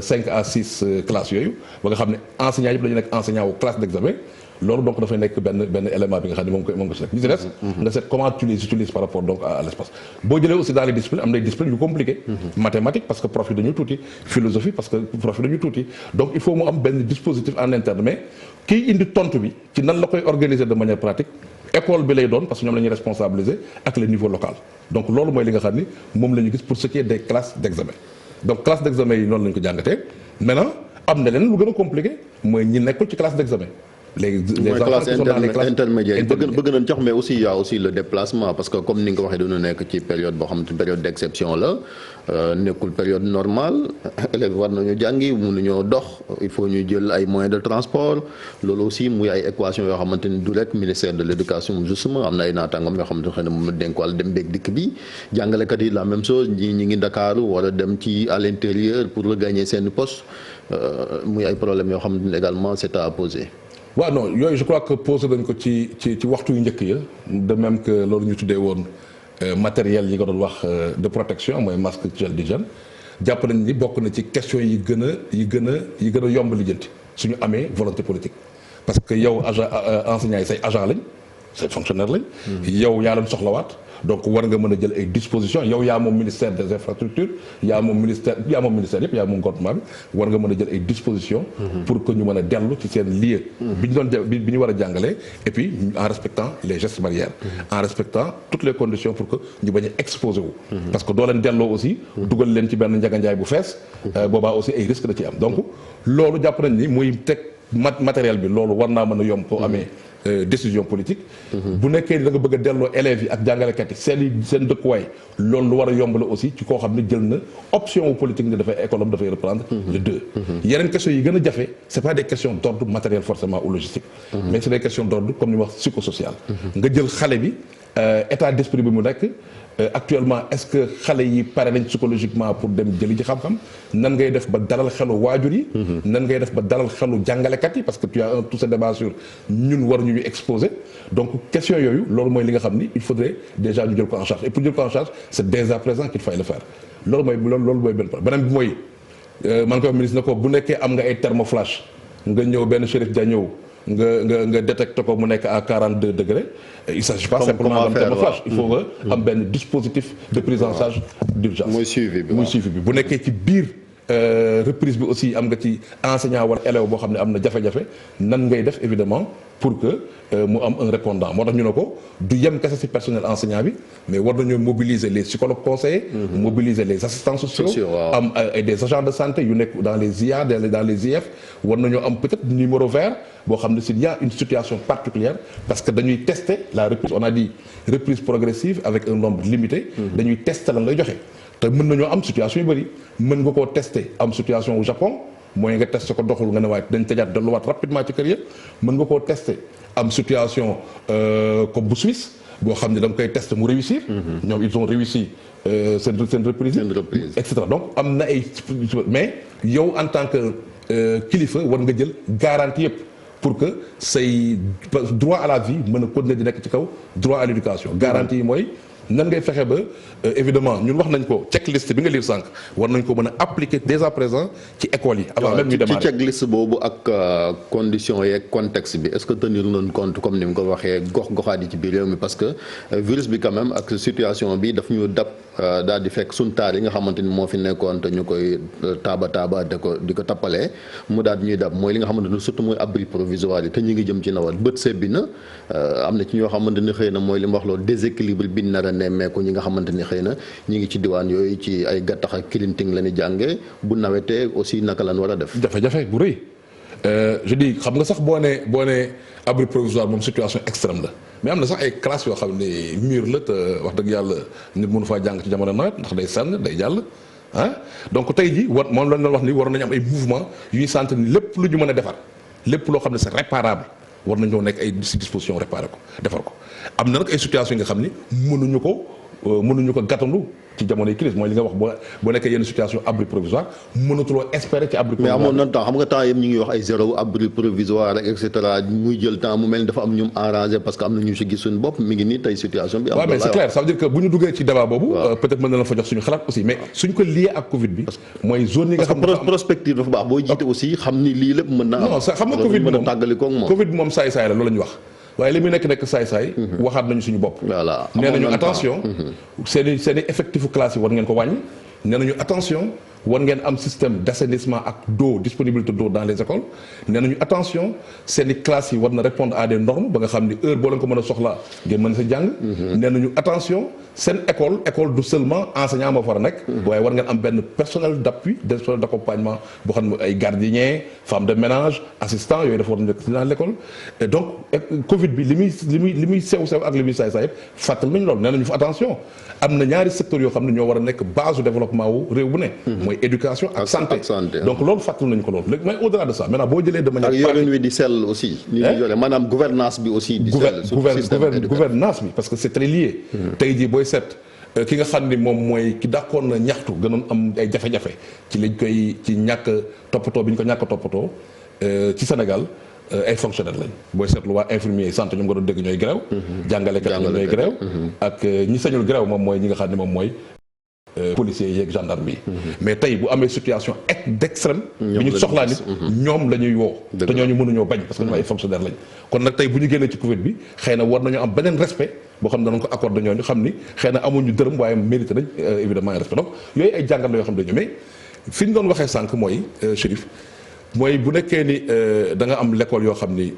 5 à 6 classes yooyu ba nga xam ne enseignants yëpp dañu nekk enseignant wu classe d'examen. loolu donc dafay nekk benn élément bi nga xam ne moom nga si nekk li ci des nga seet comment tu les utilises par rapport donc à l'espace boo jëlee aussi dans les disciplines am na disciplines yu compliqué mathématiques parce que prof yi dañu tuuti philosophie parce que prof yi dañu tuuti donc il faut mu am benn dispositif en interne mais kiy indi tontu bi ci nan la koy organiser de manière pratique école bi lay doon parce que ñoom la ñuy responsabiliser ak le niveau local donc loolu mooy li nga xam ni moom la ñu gis pour ce qui est des classes d'examen donc classe d'examen yi noonu la ñu ko jàngatee maintenant am na leen lu gën a compliqué mooy ñi nekkul ci classe d'examen les enfants qui sont dans les classes
intermédiaires bëgg nañ jox mais aussi il y a aussi le déplacement parce que comme ni nga ko waxee dañu nekk ci période boo xam ne période d'exception la nekkul période normale élèves war nañu jàngi mënuñoo dox il faut ñu jël ay moyens de transport loolu aussi muy ay équations yoo xamante ni du rek ministère de l'éducation justement am na ay naataangam yoo xamante ne xëy na moom la dénk wàll dem beeg dikk bi jàngalekat yi la même chose ñi ngi Ndakaaru war a dem ci à l'intérieur pour regagner seen poste muy ay problèmes yoo xamante ni également c'est à poser.
waaw non yooyu je crois que posé nañ ko ci waxtu yu njëkk ya de même que loolu ñu tuddee woon matériel yi nga doon wax de protection mooy masque gel d'hygiène jàpp nañ ni bokk na ci question yi gën a yomb lijjanti suñu amee volonté politique parce que yow agent enseignants yi say agent lañ say fonctionnaire lañ yow yaa leen soxlawaat donc war nga mën a jël ay dispositions yow yaa moom ministère des infrastructures yaa moom ministère yëpp yaa moom gouvernement bi war nga mën a jël ay dispositions pour que ñu mën a dellu ci seen lieu bi ñu war a jàngalee et puis en respectant les gestes barrières en respectant toutes les conditions pour que ñu bañ a exposer wu parce que doo leen delloo aussi dugal leen ci benn njaganjaay bu fees boobaa aussi ay risques da ci am donc loolu jàpp nañ ni muy teg matériel bi loolu war naa mën a yomb koo amee décision politique bu nekkee da nga bëgg a delloo élèves yi ak jàngalekat yi seen dëkkuwaay loolu lu war a yomb la aussi ci koo xam ne jël na option wu politique ne dafay école am dafay reprendre le 2 yeneen questions yi gën a jafe c'est pas des questions d'ordre matériel forcément ou logistique mais c'est des questions d'ordre comme ni wax psychosocial nga jël xale bi état d'esprit bi mu nekk actuellement est-ce que xale yi pare nañ psychologiquement pour dem jëli ji xam-xam nan ngay def ba dalal xelu waajur yi. nan ngay def ba dalal xelu jàngalekat yi parce que tu as tout ce débat sur ñun war ñu exposer donc question yooyu loolu mooy li nga xam ni il faudrait déjà ñu jël ko en charge et pour jël ko en charge c'est dès à présent qu'il faut le faire loolu mooy benn problème beneen bi mooy man koy wax ministre na ko bu nekkee am nga ay thermoflash nga ñëw benn Chérif Dia ñëw nga détecté ko mu nekk à 42 degrés il s'agit pas simplement d'un thermoflash il faut nga am benn dispositif de prise en charge d'urgence muy suivi bi bu nekkee ci biir reprise bi aussi am nga ci enseignant wala élève boo xam ne am na jafe-jafe nan ngay def évidemment pour que mu am un répondant moo tax ñu ne ko du yem kese ci personnel enseignant bi mais war nañoo mobiliser les psychologues conseillers mobiliser les assistants sociaux am des agents de santé yu nekk dans les IA dans les IF war nañoo am peut-être numéro vert boo xam ne s'il y a une situation particulière parce que dañuy tester la reprise on a dit reprise progressive avec un nombre limité dañuy tester lan lay joxe te mën nañoo am situation yu bëri mën nga koo tester am situation au Japon mooy nga testé ko doxul nga ne waaye dañ tëjaat delluwaat rapidement ci kër ya mën nga koo testé am situation comme bu Suisse boo xam ne da nga koy testé mu réussir. ñoom ils ont réussi seen reprise et cetera donc am na ay mais yow en tant que kilifa war nga jël garantie yëpp pour que say droit à la vie mën a continuer di nekk ci kaw droit à l'éducation garantie yi mooy nan ngay fexe ba évidemment ñun wax nañ ko checklist bi nga lire sànq war nañ ko mën a appliquer dès à présent ci école yi. avant même ñu démarrer
ci checklist boobu ak conditions yeeg contexte bi est-ce que tenir nañ compte comme ni mu ko waxee gox-goxaat yi ci biir réew mi parce que virus bi quand même ak situation bi daf ñu dab daal di fekk suñ taar yi nga xamante ni moo fi nekkoon te ñu koy taaba di ko tappalee mu daal di ñuy dab mooy li nga xamante ni surtout mooy abri provisoire yi te ñu ngi jëm ci nawet bët sebbi na am na ci ñoo xamante ni xëy na mooy li mu wax loolu déséquilibre bi nar nemmeeku ñi nga xamante ni xëy na ñi ngi ci diwaan yooyu ci ay gattax ak kilinting la ñu jàngee bu nawetee aussi naka lan war a def.
jafe-jafe bu rëy je dis xam nga sax boo nee abri provisoire moom situation extrême la mais am na sax ay classes yoo xam ne mur la te wax dëgg yàlla nit mënu faa jàng ci jamono nawet ndax day senn day jàll donc tey ji moom lañ doon wax ni war nañu am ay mouvement yu ñuy sentir ni lépp lu ñu mën a defar lépp loo xam ne c'est réparable war nañoo nekk ay disposition réparé ko defar ko am na nag ay situation yi nga xam ni mënuñu ko gàttandu ci jamonoy crise mooy li nga wax boo nekkee yenn situation abri provisoire mënatuloo espérer ci abri provisoire.
mais amoon na temps xam nga temps yëpp ñu ngi wax ay zéro abri provisoire et cetera muy jël temps mu mel ni dafa am ñum arrangé parce que am na ñu si gis suñu bopp mi ngi nii tey situation bi. am
mais c'est clair ça veut dire que bu ñu duggee ci débat boobu. peut-être mën na la fa jox suñu xalaat aussi mais suñ ko lié ak Covid bi. mooy zone yi nga xam ne
parce que prospective dafa baax boo jiite aussi xam ni lii lépp mën na am.
non xam nga Covid bi moom Covid bi moom saay-saay la loolu la ñu wax. waaye li muy nekk saay-saay waxaat nañu suñu bopp nee nañu attention seeni effectifu classe yi war ngeen ko wàññi nee nañu attention war ngeen am système d'assainissement ak d'eau disponibilité d'eau dans les écoles nee nañu attention seeni classes yi war na répondre à des normes ba nga xam ni heure boo leen ko mën a soxlaa ngeen mën sa jàng nee nañu attention seen école du seulement enseignant moo fa war a nekk waaye war ngeen am benn personnel d'appui personnel d'accompagnement boo xam ne ay gardiens femmes de ménage assistants yooyu dafa war a nekk dans l'école et donc Covid bi li muy sew ak li muy saay yëpp fàttali nañu loolu nee nañu fa attention am na ñaari secteurs yoo xam ne ñoo war a nekk base du développement wu réew bu ne mooy éducation ak santé donc loolu fàttali nañu ko loolu léegi mais au-delà de ça maintenant boo jëlee de manière
ak yorin wi di sell aussi ni ñu yore maanaam gouvernance bi aussi di sell
gouvernance bi parce que c'est très lié tey jii booy seet ki nga xam ni moom mooy ki dàqoon na ñaxtu gënoon am ay jafe-jafe ci lañ koy ci ñàkk toppatoo bi ñu ko ñàkk toppatoo ci Sénégal ay fonctionnaires lañ booy seetlu waa infirmier santé ñoom nga doon dégg ñooy grève jàngalekat ñooy grève ak ñi sañul grève moom mooy ñi nga xam ne moom mooy policiers yeeg gendarme yi mais tey bu amee situation d'extrême bi ñu soxlaa nit ñoom la ñuy woo te ñooñu mënuñoo bañ parce que ñoom ay fonctionnaires lañ kon nag tey bu ñu génnee ci Covid bi xëy na war nañoo am beneen respect boo xam ne danañ ko accordé ñooñu xam ni xëy na amuñu dërëm waaye mérité nañ évidemment un respect donc yooyu ay jàngat la yoo xam ne dañu mais fi ñu doon waxee sànq mooy Chérif mooy bu nekkee ni da nga am l'école yoo xam ni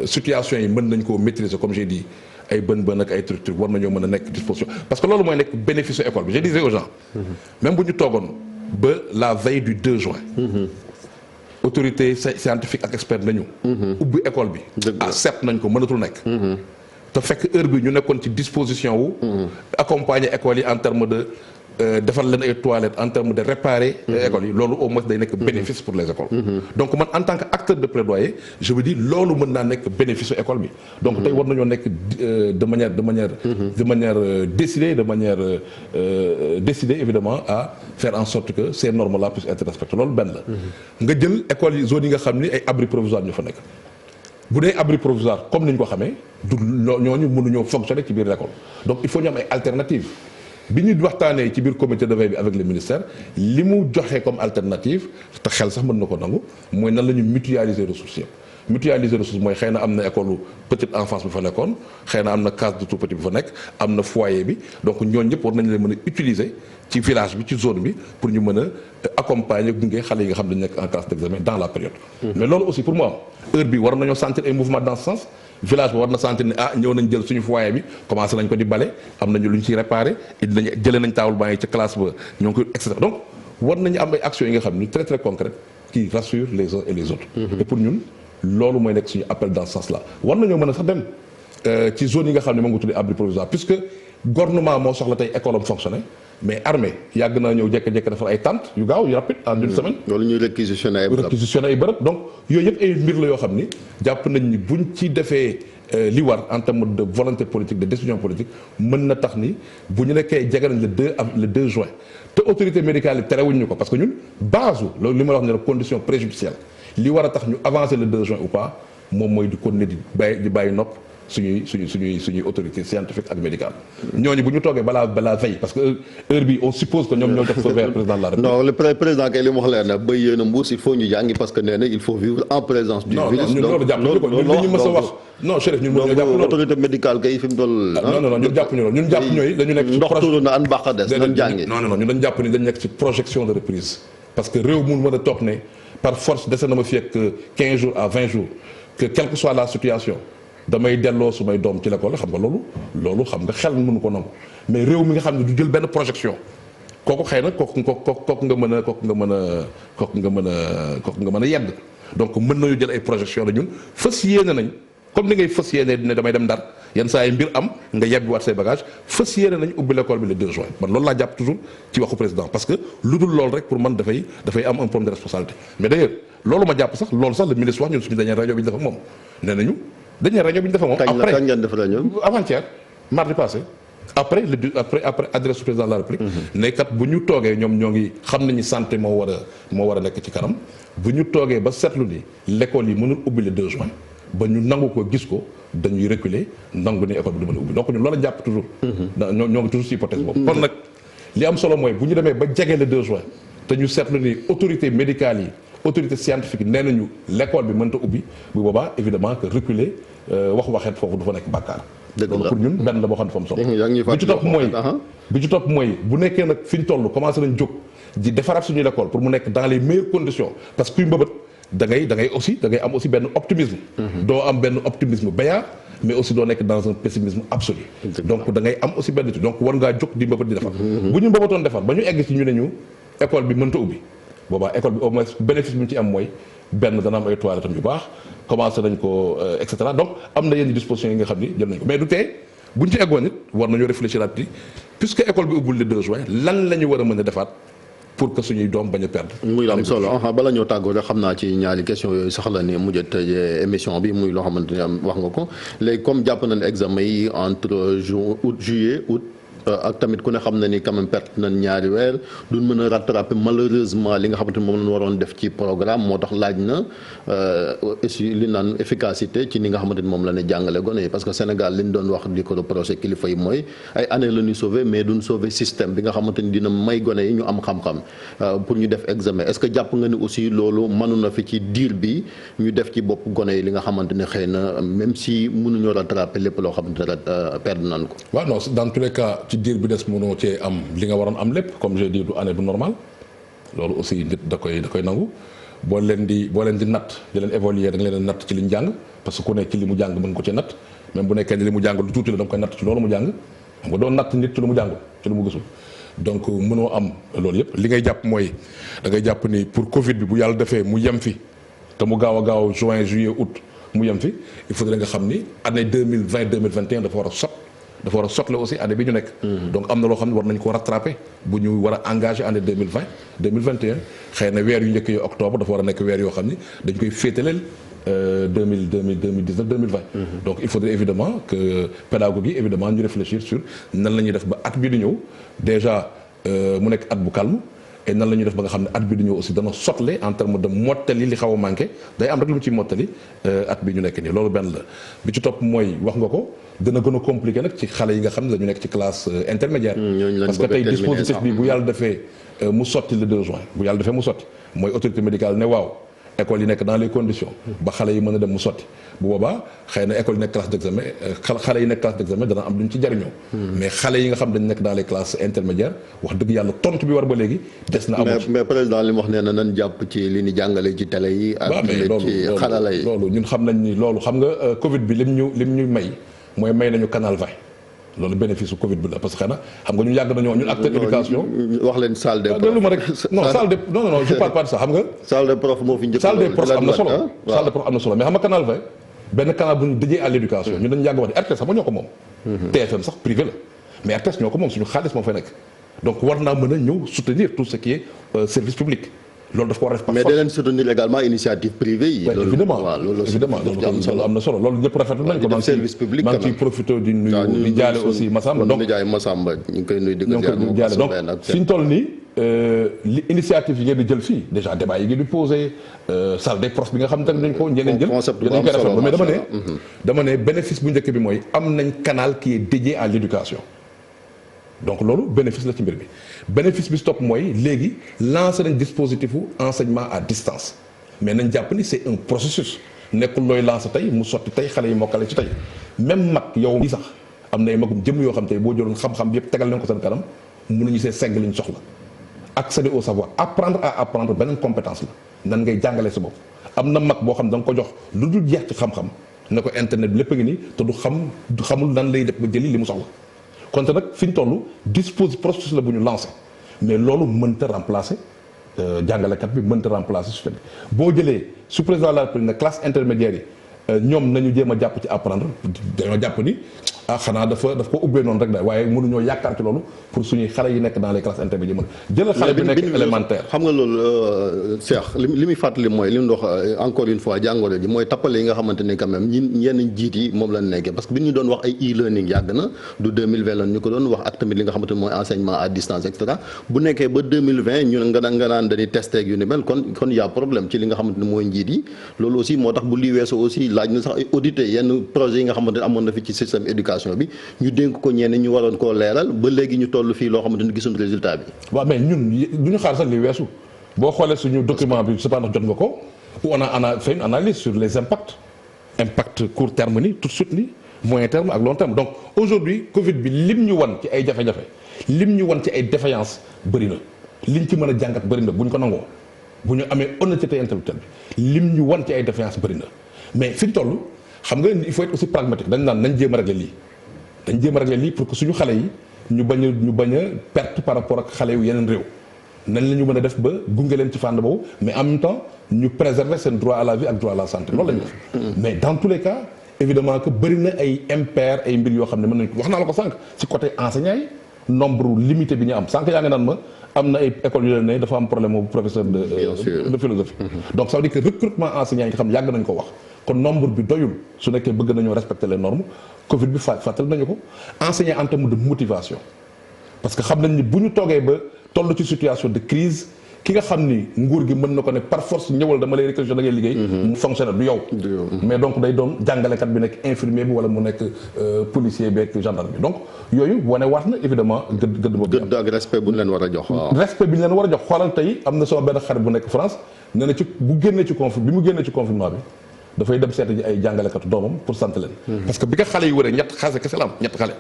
situation yi mën nañ koo maîtriser comme j'ai dit ay bën ak ay structure war nañoo mën a nekk disposition parce que loolu mooy nekk bénéfice école bi je disais aux gens même bu ñu toogoon ba la veille du 2 juin autorité scientifique ak expert nañu ubbi école bi seet nañ ko mënatul nekk te fekk heure bi ñu nekkoon ci disposition wu accompagner école yi en termes de defar leen ay toilettes en termes de réparer écoles yi loolu au moins day nekk bénéfice pour les écoles donc man en tant que acteur de plaidoyer je veux dire loolu mën naa nekk bénéfice école bi donc tey war nañoo nekk de manière décidée décidée évidemment à faire en sorte que ces normes là puissent être respectées loolu benn la nga jël écoles yi zones yi nga xam ni ay abris provisoires ñoo fa nekk bu dee abri provisoire comme ni ñu ko xamee du ñooñu mënuñoo fonctionner ci biir l'école donc il faut ñu am ay alternatives bi ñu waxtaanee ci biir comité de veille bi avec le ministère li mu joxe comme alternative te xel sax mën na ko nangu mooy nan la ñu mutualiser ressources yëpp mutualiser ressources mooy xëy na am na école petite enfance bi fa nekkoon xëy na am na case de tout petit bi fa nekk am na foyer bi donc ñooñu ñëpp war nañu leen mën a utiliser ci village bi ci zone bi pour ñu mën a accompagner gunge xale yi nga xam ne dañu nekk en classe d'examen dans la période. mais loolu aussi pour mu am heure bi war nañoo sentir ay mouvement dans ce sens village bi war na sentir ne ñëw nañ jël suñu foyer bi commencé nañ ko di bale am nañu lu ñu ciy réparé nañ jëlee nañ taawul baa ngi ca classe ba ñoo ngi koy et cetera donc war nañu am ay actions yi nga xam ni très très concrètes qui rassurent les uns et les autres. et pour ñun loolu mooy nekk suñu appel dans ce sens là war nañoo mën a sax dem ci zone yi nga xam ne moom nga tuddee abri provisoire puisque gouvernement moo soxla tey école am fonctionné mais armée yàgg naa ñëw jékki-jékki defar ay tentes yu gaaw yu rapide en une semaine.
loolu ñuy réquisitionné
ay bërëb donc yooyu yëpp ay mbir la yoo xam ni jàpp nañ ni buñ ci defee li war en termes de volonté politique de décision politique mën na tax ni bu ñu nekkee jege nañ le 2 juin te autorité médicale yi terewuñ ñu ko parce que ñun base loolu li ma la wax ne la condition préjudicielle li war a tax ñu avancer le 2 juin ou pas moom mooy di continuer di bàyyi nopp suñuy autorité scientifique ak médicale ñooñu bu ñu toogee balaa veille parce que heure bi on suppose que ñoom ñoo jox feu vert président de la République.
non le président kay li mu wax leer na ba yéen a mbuus il faut ñu jàngi parce que nee na il faut vivre en présence du virus.
non ñun loolu jàpp ñu ko ñun li ñu mës a wax non Chérif ñun mënuñoo jàpp loolu
autorité médicale kay fi mu toll.
non ñun jàpp ñu loolu ñun jàpp ñooy dañu nekk ci
ndox turu na an baax a des nañ jàngi
non ñun dañu jàpp ni dañu nekk ci projection de reprise parce que réew mu mën a toog ne par force dese na ma fi ak 15 jours à 20 jours que quelle que soit la situation damay delloo su may doom ci l'école xam nga loolu xam nga xel mënu ko nangu mais réew mi nga xam ne du jël benn projection kooku xëy na kooku nga mën a yedd donc mën nañu jël ay projection la ñun fas yéene nañ comme ni ngay fas yéene ne damay dem Ndar yenn saa yi mbir am nga yebbi waat say bagage fas yéene nañ ubbi l'école bi le 2 juin man loolu laa jàpp toujours ci waxu président parce que lu dul loolu rek pour man dafay am un problème de responsabilité mais d'ailleurs loolu ma jàpp sax loolu sax le ministre wax ñun suñu dernière rajo bi ñu def ak moom nee nañu dernière réunion bi ñu def moom après
kañ ngeen def réunion
avant-hier mardi passé après adresse du président de la République ne kat bu ñu toogee ñoom ñoo ngi xam nañu santé moo war a nekk ci kanam bu ñu toogee ba seetlu ni l'école yi mënul ubbi le 2 juin ba ñu nangu ko gis ko dañuy reculer nangu ni école bi du mën a ubbi donc ñun loolu jàpp toujours ñoo ngi toujours ci hypothèse boobu kon nag li am solo mooy bu ñu demee ba jege le 2 juin te ñu seetlu ni autorité médicale yi autorité scientifique nee nañu l'école bi mënta ubbi bu boobaa évidemment que reculer waxeet foofu du fa nekk bàkkaar donc pour ñun benn la boo xam ne fa mu solo bi ci topp mooy bu nekkee nag fi ñu toll commencé nañ jóg di defaraat suñu l'école pour mu nekk dans les meilleures conditions parce que kuy mbëbët da ngay am aussi benn optimisme doo am benn optimisme béyaa mais aussi doo nekk dans un pessimisme absolu donc da ngay am aussi benn donc war ngaa jóg di mbëbët di defar bu ñu mbëbëtoon defar ba ñu egg ci ñu ne ñu école bi mënta ubbi boobaa école bi au moins bénéfice bi ñu ci am mooy benn dana am ay toilettes tam yu baax commencé nañ ko et cetera donc am na yenn dispositions yi nga xam ni jël nañ ko mais du tee bu ñu ci eggoon it war nañoo réfléchir at puisque école bi ubbul le 2 juin lan la ñu war a mën a defaat pour que suñuy doom bañ a perdre.
muy lu am solo bala ñoo tàggoo rek xam naa ci ñaari question yooyu sax la ne mujj a tëjee émission bi muy loo xamante ni wax nga ko léegi comme jàpp nañ examen yi entre juillet août. ak tamit ku ne xam na ni quand même perte nañ ñaari weer duñ mën a rattraper malheureusement li nga xamante ni moom lañ waroon def ci programme moo tax laaj na li naan efficacité ci ni nga xamante ni moom la ne jàngale gone yi parce que Sénégal li ñu doon wax di ko reproché kilifa yi mooy ay année la ñuy sauver mais duñ sauver système bi nga xamante ni dina may gone yi ñu am xam-xam pour ñu def examen est-ce que jàpp nga ni aussi loolu mënu na fi ci diir bi ñu def ci bopp gone yi li nga xamante ni xëy na même si mënuñoo rattraper lépp loo xamante ne perdre nañ ko.
waaw non dans tous les cas ci diir bi des mënoo cee am li nga waroon am lépp comme je dis du année bu normal loolu aussi nit da koy nangu boo leen di natt di leen évaluer da nga leen natt ci li ñu jàng parce que ku nekk ci li mu jàng mën ko ci natt même bu nekkee ni li mu jàng lu tuuti la da nga koy natt ci loolu mu jàng xam nga doo natt nit ci lu mu jàng ci lu mu gisul donc mënoo am loolu yëpp li ngay jàpp mooy da ngay jàpp ni pour Covid bi bu yàlla defee mu yem fi te mu gaaw juin juillet août mu yem fi il faudrait nga xam ni année 2020 2021 dafa war a sot dafa war a sotle aussi année bi ñu nekk. donc am na loo xam ne war nañ ko rattraper bu ñu war a engagé année 2020 2021 xëy na weer yu njëkk yi octobre dafa war a nekk weer yoo xam ni dañ koy féetaleel 2019 2020. donc il faudrait évidemment que pédagogue yi évidemment ñu réfléchir sur nan la ñuy def ba at bi di ñëw déjà mu nekk at bu calme. et nan la ñuy def ba nga xam ne at bi di ñëw aussi dana sotle en terme de mottali li xaw a manqué day am rek lu mu ciy mottali at bi ñu nekk nii loolu benn la bi ci topp mooy wax nga ko dana gën a compliqué nag ci xale yi nga xam ne dañu nekk ci classe intermédiaire parce que tey dispositif bi bu yàlla defee mu sotti le 2 juin bu yàlla defee mu sotti mooy autorité médicale ne waaw école yi nekk dans les conditions ba xale yi mën a dem mu sotti bu boobaa xëy na école yi nekk classe d'examen xale yi nekk classe d'examen dana am duñ ci jariñoo mais xale yi nga xam dañ nekk dans les classes intermédiaires wax dëgg yàlla tontu bi war ba léegi des na amu ci
mais président li mu wax nee na nan jàpp ci li ni jàngale ci télé yi ak ci xarala yi
loolu ñun xam nañ ni loolu xam nga Covid bi lim ñu may mooy may nañu canal 20 loolu bénéfice su Covid bi la parce que xanaa xam nga ñun yàgg nañoo ñun acteur éducation
wax leen salle des profs
déglu ma rek non salle de non je parle pas de ça xam nga
salle des profs moo fi njëkk
salle des profs am na solo salle des profs am na solo mais xam nga canal 20 benn canal bu ñu dédié à l'éducation ñun dañu yàgg wax ni RTS sax ñoo ko moom TFM sax privé la mais RTS ñoo ko moom suñu xaalis moo fay nekk donc war naa mën a ñëw soutenir tout ce qui est service public loolu daf ko war a def par force
mais da leen soutenir également initiative privée yi.
loolu évidemment loolu am na solo loolu ñëpp rafetlu nañ ko.
service public
maa ngi ciy profité di nuyu di jaale aussi Massamba donc
ñu ngi koy nuyu di ko
jaale donc fi ñu toll nii li initiative yi ngeen di jël fii déjà débat yi ngeen di posé salle des profs bi nga xam ne dañ ko ñeneen jël dañ koy rafetlu mais dama ne bénéfice bu njëkk bi mooy am nañ canal qui est dédié à l'éducation donc loolu bénéfice la ci mbir bi bénéfice bi stop mooy léegi lancer nañ dispositif enseignement à distance mais nañ jàpp ni c'est un processus nekkul looy lancer tey mu sotti tey xale yi mokkale ci tey même mag yow mi sax am na ay magum jëm yoo xam tey boo jëloon xam-xam yëpp tegal leen ko seen kanam mënuñu see segg li ñu soxla accéder au savoir apprendre à apprendre beneen compétence la nan ngay jàngalee sa bopp am na mag boo xam da nga ko jox lu dul jeex ci xam-xam ne ko internet bi lépp a ngi nii te du xamul nan lay def ba jëli li mu soxla kon nag fi ñu toll processus la bu ñu lancé mais loolu mënta remplacer jàngalekat bi mënta remplacer su fekkee boo jëlee su président de la République ne classe intermédiaire yi ñoom nañu jéem a jàpp ci apprendre dañoo jàpp ni xanaa daf ko ubbee noonu rek da waaye mënuñoo yaakaar ci loolu pour suñuy xale yi nekk dans les classes intermédiaires mën jëlal xale bi nekk élémentaire
xam nga loolu Cheikh li muy fàttali mooy li mu wax encore une fois jàngoro ji mooy tappale yi nga xamante ni quand même yenn njiit yi moom la nekkee parce que bi ñu doon wax ay e-learning yàgg na du 2020 la ñu ko doon wax ak tamit li nga xamante ni mooy enseignement à distance et cetera bu nekkee ba 2020 ñu nga naan dañuy testé ak yu ni mel kon y a problème ci li nga xamante ni mooy njiit yi loolu aussi moo tax bu lii weesoo aussi laaj na sax ay audité yenn projet yi nga xamante ne amoon na fi ci système éducation bi ñu dénk ko ñenn ñu waroon koo leeral ba léegi ñu toll fii loo xamante ni gisuñu résultat bi.
waaw mais ñun du ñu xaar sax li weesu boo xoolee suñu document bi je sais pas ndax jot nga ko où on a fait une analyse sur les impacts court terme ni tout de suite ni moyen terme ak long terme donc aujourd'hui Covid bi lim ñu wan ci ay jafe-jafe lim ñu wan ci ay défaillances bëri na liñ ci mën a jàngat bëri na bu ñu ko nangoo bu ñu amee honnêteté intellectuelle bi lim ñu wan ci ay défaillances bëri na mais fi ñu toll. xam nga il faut être aussi pragmatique dañ naan nañ jéem a régler lii pour que suñu xale yi ñu bañ a perte par rapport ak xale yu yeneen réew nañ la ñu mën a def ba gunge leen ci fànn boobu mais en même temps ñu préserver seen droit à la vie ak droit à la santé loolu la ñu def mais dans tous les cas évidemment que bëri na ay impair ay mbir yoo xam ne mën nañ ko wax naa la ko sànq ci côté enseignant yi nombre limité bi ñu am sànq yaa ngi naan ma am na ay écoles yu leen ne dafa am problème mu professeur de philosophie donc ça veut dire que recrutement enseignant yi nga xam ne yàgg nañ ko wax kon nombre bi doyul su nekkee bëgg nañoo respecter les normes Covid bi fàttali nañu ko enseigner en termes de motivation parce que xam nañ ni bu ñu toogee ba toll ci situation de crise ki nga xam ni nguur gi mën na ko ne par force ñëwal dama lay réquisition da ngay liggéey mu fonctionnaire du yow mais donc day doon jàngalekat bi nekk infirmier bi wala mu nekk policier bi ak gendarme bi donc yooyu wane waat na évidemment gëdd boobu
gëdd ak respect bu ñu leen war a jox
respect bi ñu leen war a jox xoolal tey am na sama benn xarit bu nekk France nee na ci bu génnee ci confinement bi dafay dem seeta ji ay jàngalekatu doomam pour sant leen parce que bi nga xale yi wëree ñett kese la am ñett xale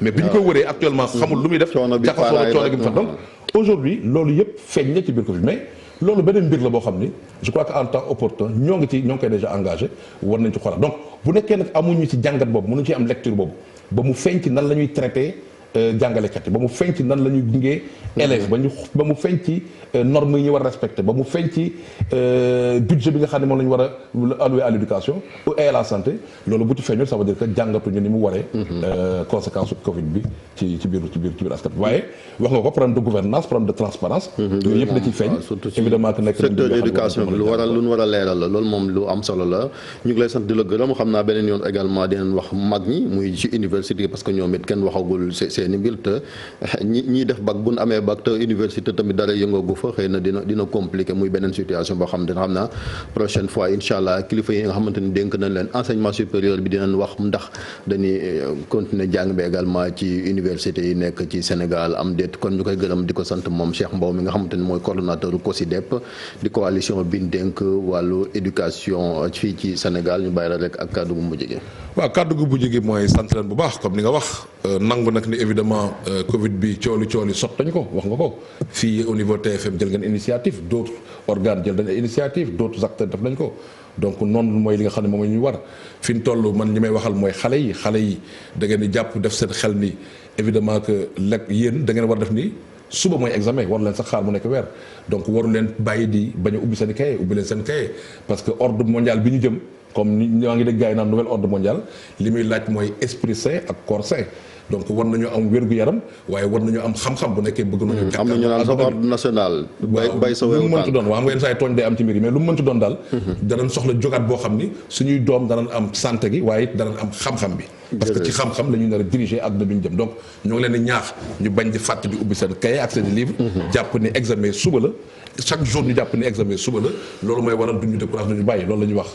mais bi ñu ko wëree actuellement xamul lu muy def jaxasoo coono gi mu fa donc aujourd'hui loolu yëpp feeñ na ci biir Covid mais loolu beneen mbir la boo xam ni je crois que en temps opportun ñoo ngi koy déjà engagé war nañ ci xoolal donc bu nekkee nag amuñu ci jàngat boobu mënuñu ci am lecture boobu ba mu feeñ ci nan la ñuy traité jàngalekat yi ba mu feeñ ci nan la ñuy gungee élèves ba mu feeñ ci normes yi ñu war a respecté ba mu feeñ ci budget bi nga xam ne moom la ñu war a allouer à l'éducation et à la santé loolu bu ci feeñul ça veut dire que jàngatuñu ni mu waree conséquence Covid bi ci biir askan bi waaye wax nga ko problème de gouvernance problème de transparence yooyu yëpp da ciy feeñ évidemment que nekk
secteur éducation bi lu war a leeral la loolu moom lu am solo la ñu ngi lay sant di la gërëm xam naa beneen yoon également dinañ wax mag ñi muy ci université parce que ñoom it kenn waxagul seeni mbir te ñi def bac bu ñu amee bac te université tamit dara yëngoogu fa xëy na dina compliqué muy beneen situation boo xam ne xam naa prochaine fois incha allah kilifa yi nga xamante ni dénk nañ leen enseignement supérieur bi dinañ wax ndax dañuy continuer jàng bi également ci université yi nekk ci Sénégal am déet kon ñu koy gërëm di ko sant moom Cheikh Mbow mi nga xamante ni mooy coordonnateur COSYDEP di coalition bi ñu dénk wàllu éducation fii ci Sénégal ñu bàyyi la rek ak kàddu gu mujj gi.
waaw kàddu gu mujj gi mooy sant leen bu baax comme ni nga wax nangu nag ni évidemment Covid bi cooli sot nañ ko wax nga ko fii au niveau TFM jël ngeen initiative d'autres organes jël nañ initiative d'autres acteurs def nañ ko donc noonu mooy li nga xam ne moom la ñuy war fi ñu toll man li may waxal mooy xale yi da ngeen di jàpp def seen xel ni évidemment que yéen da ngeen war def ni suba mooy examen war leen sax xaar mu nekk weer donc waru leen bàyyi di bañ a ubbi seen cahier ubbi leen seen cahier parce que ordre mondial bi ñu jëm comme ni ñoo ngi dégg gars yi naan nouvel ordre mondial li muy laaj mooy esprit sain ak corps sain donc war nañu am wér-gu-yaram waaye war nañu am xam-xam bu nekkee bëgg nañu
am nañu naan sa ordre national bay sa
lu mu mënti doon waaw xam nga yenn saa yi tooñ day am ci mbir yi mais lu mu mënti doon daal danañ soxla jógaat boo xam ni suñuy doom danañ am santé gi waaye it danañ am xam-xam bi parce que ci xam-xam la ñu nar a diriger àdduna bi ñu jëm donc ñoo ngi leen di ñaax ñu bañ di fàtte di ubbi seen cahier ak seen livre jàpp ni examen suba la chaque jour ñu jàpp ni examen suba la loolu mooy waral duñu décourage duñu bàyyi loolu la ñuy wax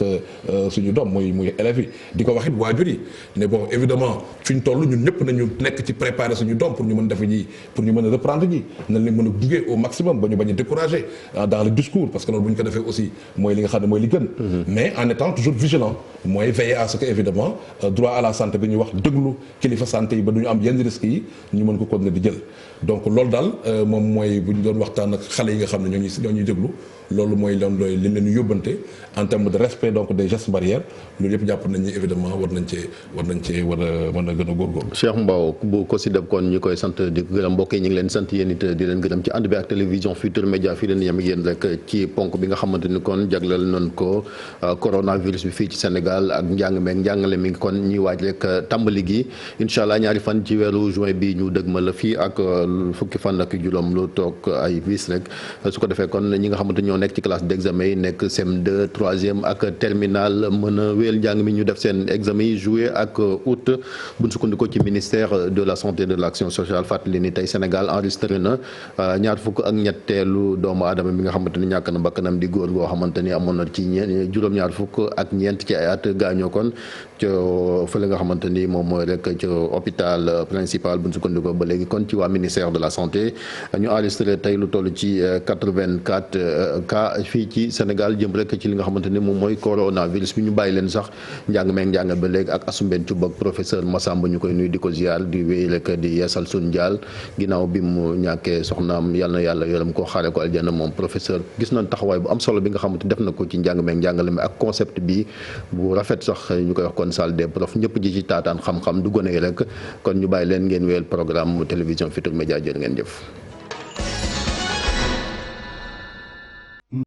suñu doom muy élèves yi di ko wax it waajur yi ne bon évidemment fi ñu toll ñun ñëpp nañu nekk ci préparer suñu doom pour ñu mën defe ji pour ñu mën a reprendre ji nañ leen mën a gunge au maximum ba ñu bañ a décourager dans le discours parce que loolu bu ñu ko defee aussi mooy li nga xam ne mooy li gën mais en étant toujours vigilant mooy veiller à ce que évidemment droit à la santé bi ñuy wax déglu kilifa santé yi ba du ñu am yenn risques yi ñu mën ko continuer di jël donc loolu daal moom mooy bu ñu doon waxtaan ak xale yi nga xam ne ñoo ñuy déglu loolu mooy li leen ñu yóbbante en termes de respect donc des gestes barrières loolu yëpp jàpp nañ ni évidemment war nañ cee war a mën a gën a góorgóorlu.
Cheikh Mbow bu COSYDEP kon ñi koy sant di gërëm mbokk yi ñu ngi leen sant yéen it di leen gërëm ci ànd bi ak télévision Futurs Médias fii leen yem ak yéen rek ci ponk bi nga xamante ni kon jagleel nañ ko coronavirus bi fii ci Sénégal ak njàngale mi kon ñuy waaj rek tàmbali gi incha allah ñaari fan ci weeru juin bi ñu dëgmal la fii ak fukki fan ak juróom lu toog ay bis rek su ko defee kon ñi nga xamante ñoo nekk ci classe d'examen yi nekk CM2 troisième ak terminal mën a wéyal njàng mi ñu def seen examen yi juillet ak août bu ñu sukkandikoo ci ministère de la santé et de l'action sociale fàttali ni tey Sénégal enregistré na ñaar fukk ak ñetteelu doomu aadama bi nga xamante ni ñàkk na bakkanam di góor goo xamante ni amoon na ci juróom-ñaar fukk ak ñeent ci ay at gaañoo kon ca fële nga xamante ni moom mooy rek ca hôpital principal bu ñu sukkandikoo ba léegi kon ci waa ministère de la santé ñu enregistré tey lu toll ci 84 cas fii ci Sénégal jëm rek ci li nga xamante ni moom mooy coronavirus bi ñu bàyyi leen sax njàng ba léegi ak Assoumben Thioub ak professeur Massamba ñu koy nuyu di ko ziar di wéy rek di yeesal suñu jaal ginnaaw bi mu ñàkkee soxnaam yal na yàlla yërëm ko xaare ko aljana moom professeur gis nañ taxawaay bu am solo bi nga xamante def na ko ci njàng meeg njàngale mi ak concept bi bu rafet sax ñu koy wax kon salle des profs ñëpp ji ci taataan xam-xam du gone yi rek kon ñu bàyyi leen ngeen wéyal programme télévision Futurs Médias jërë ngeen jëf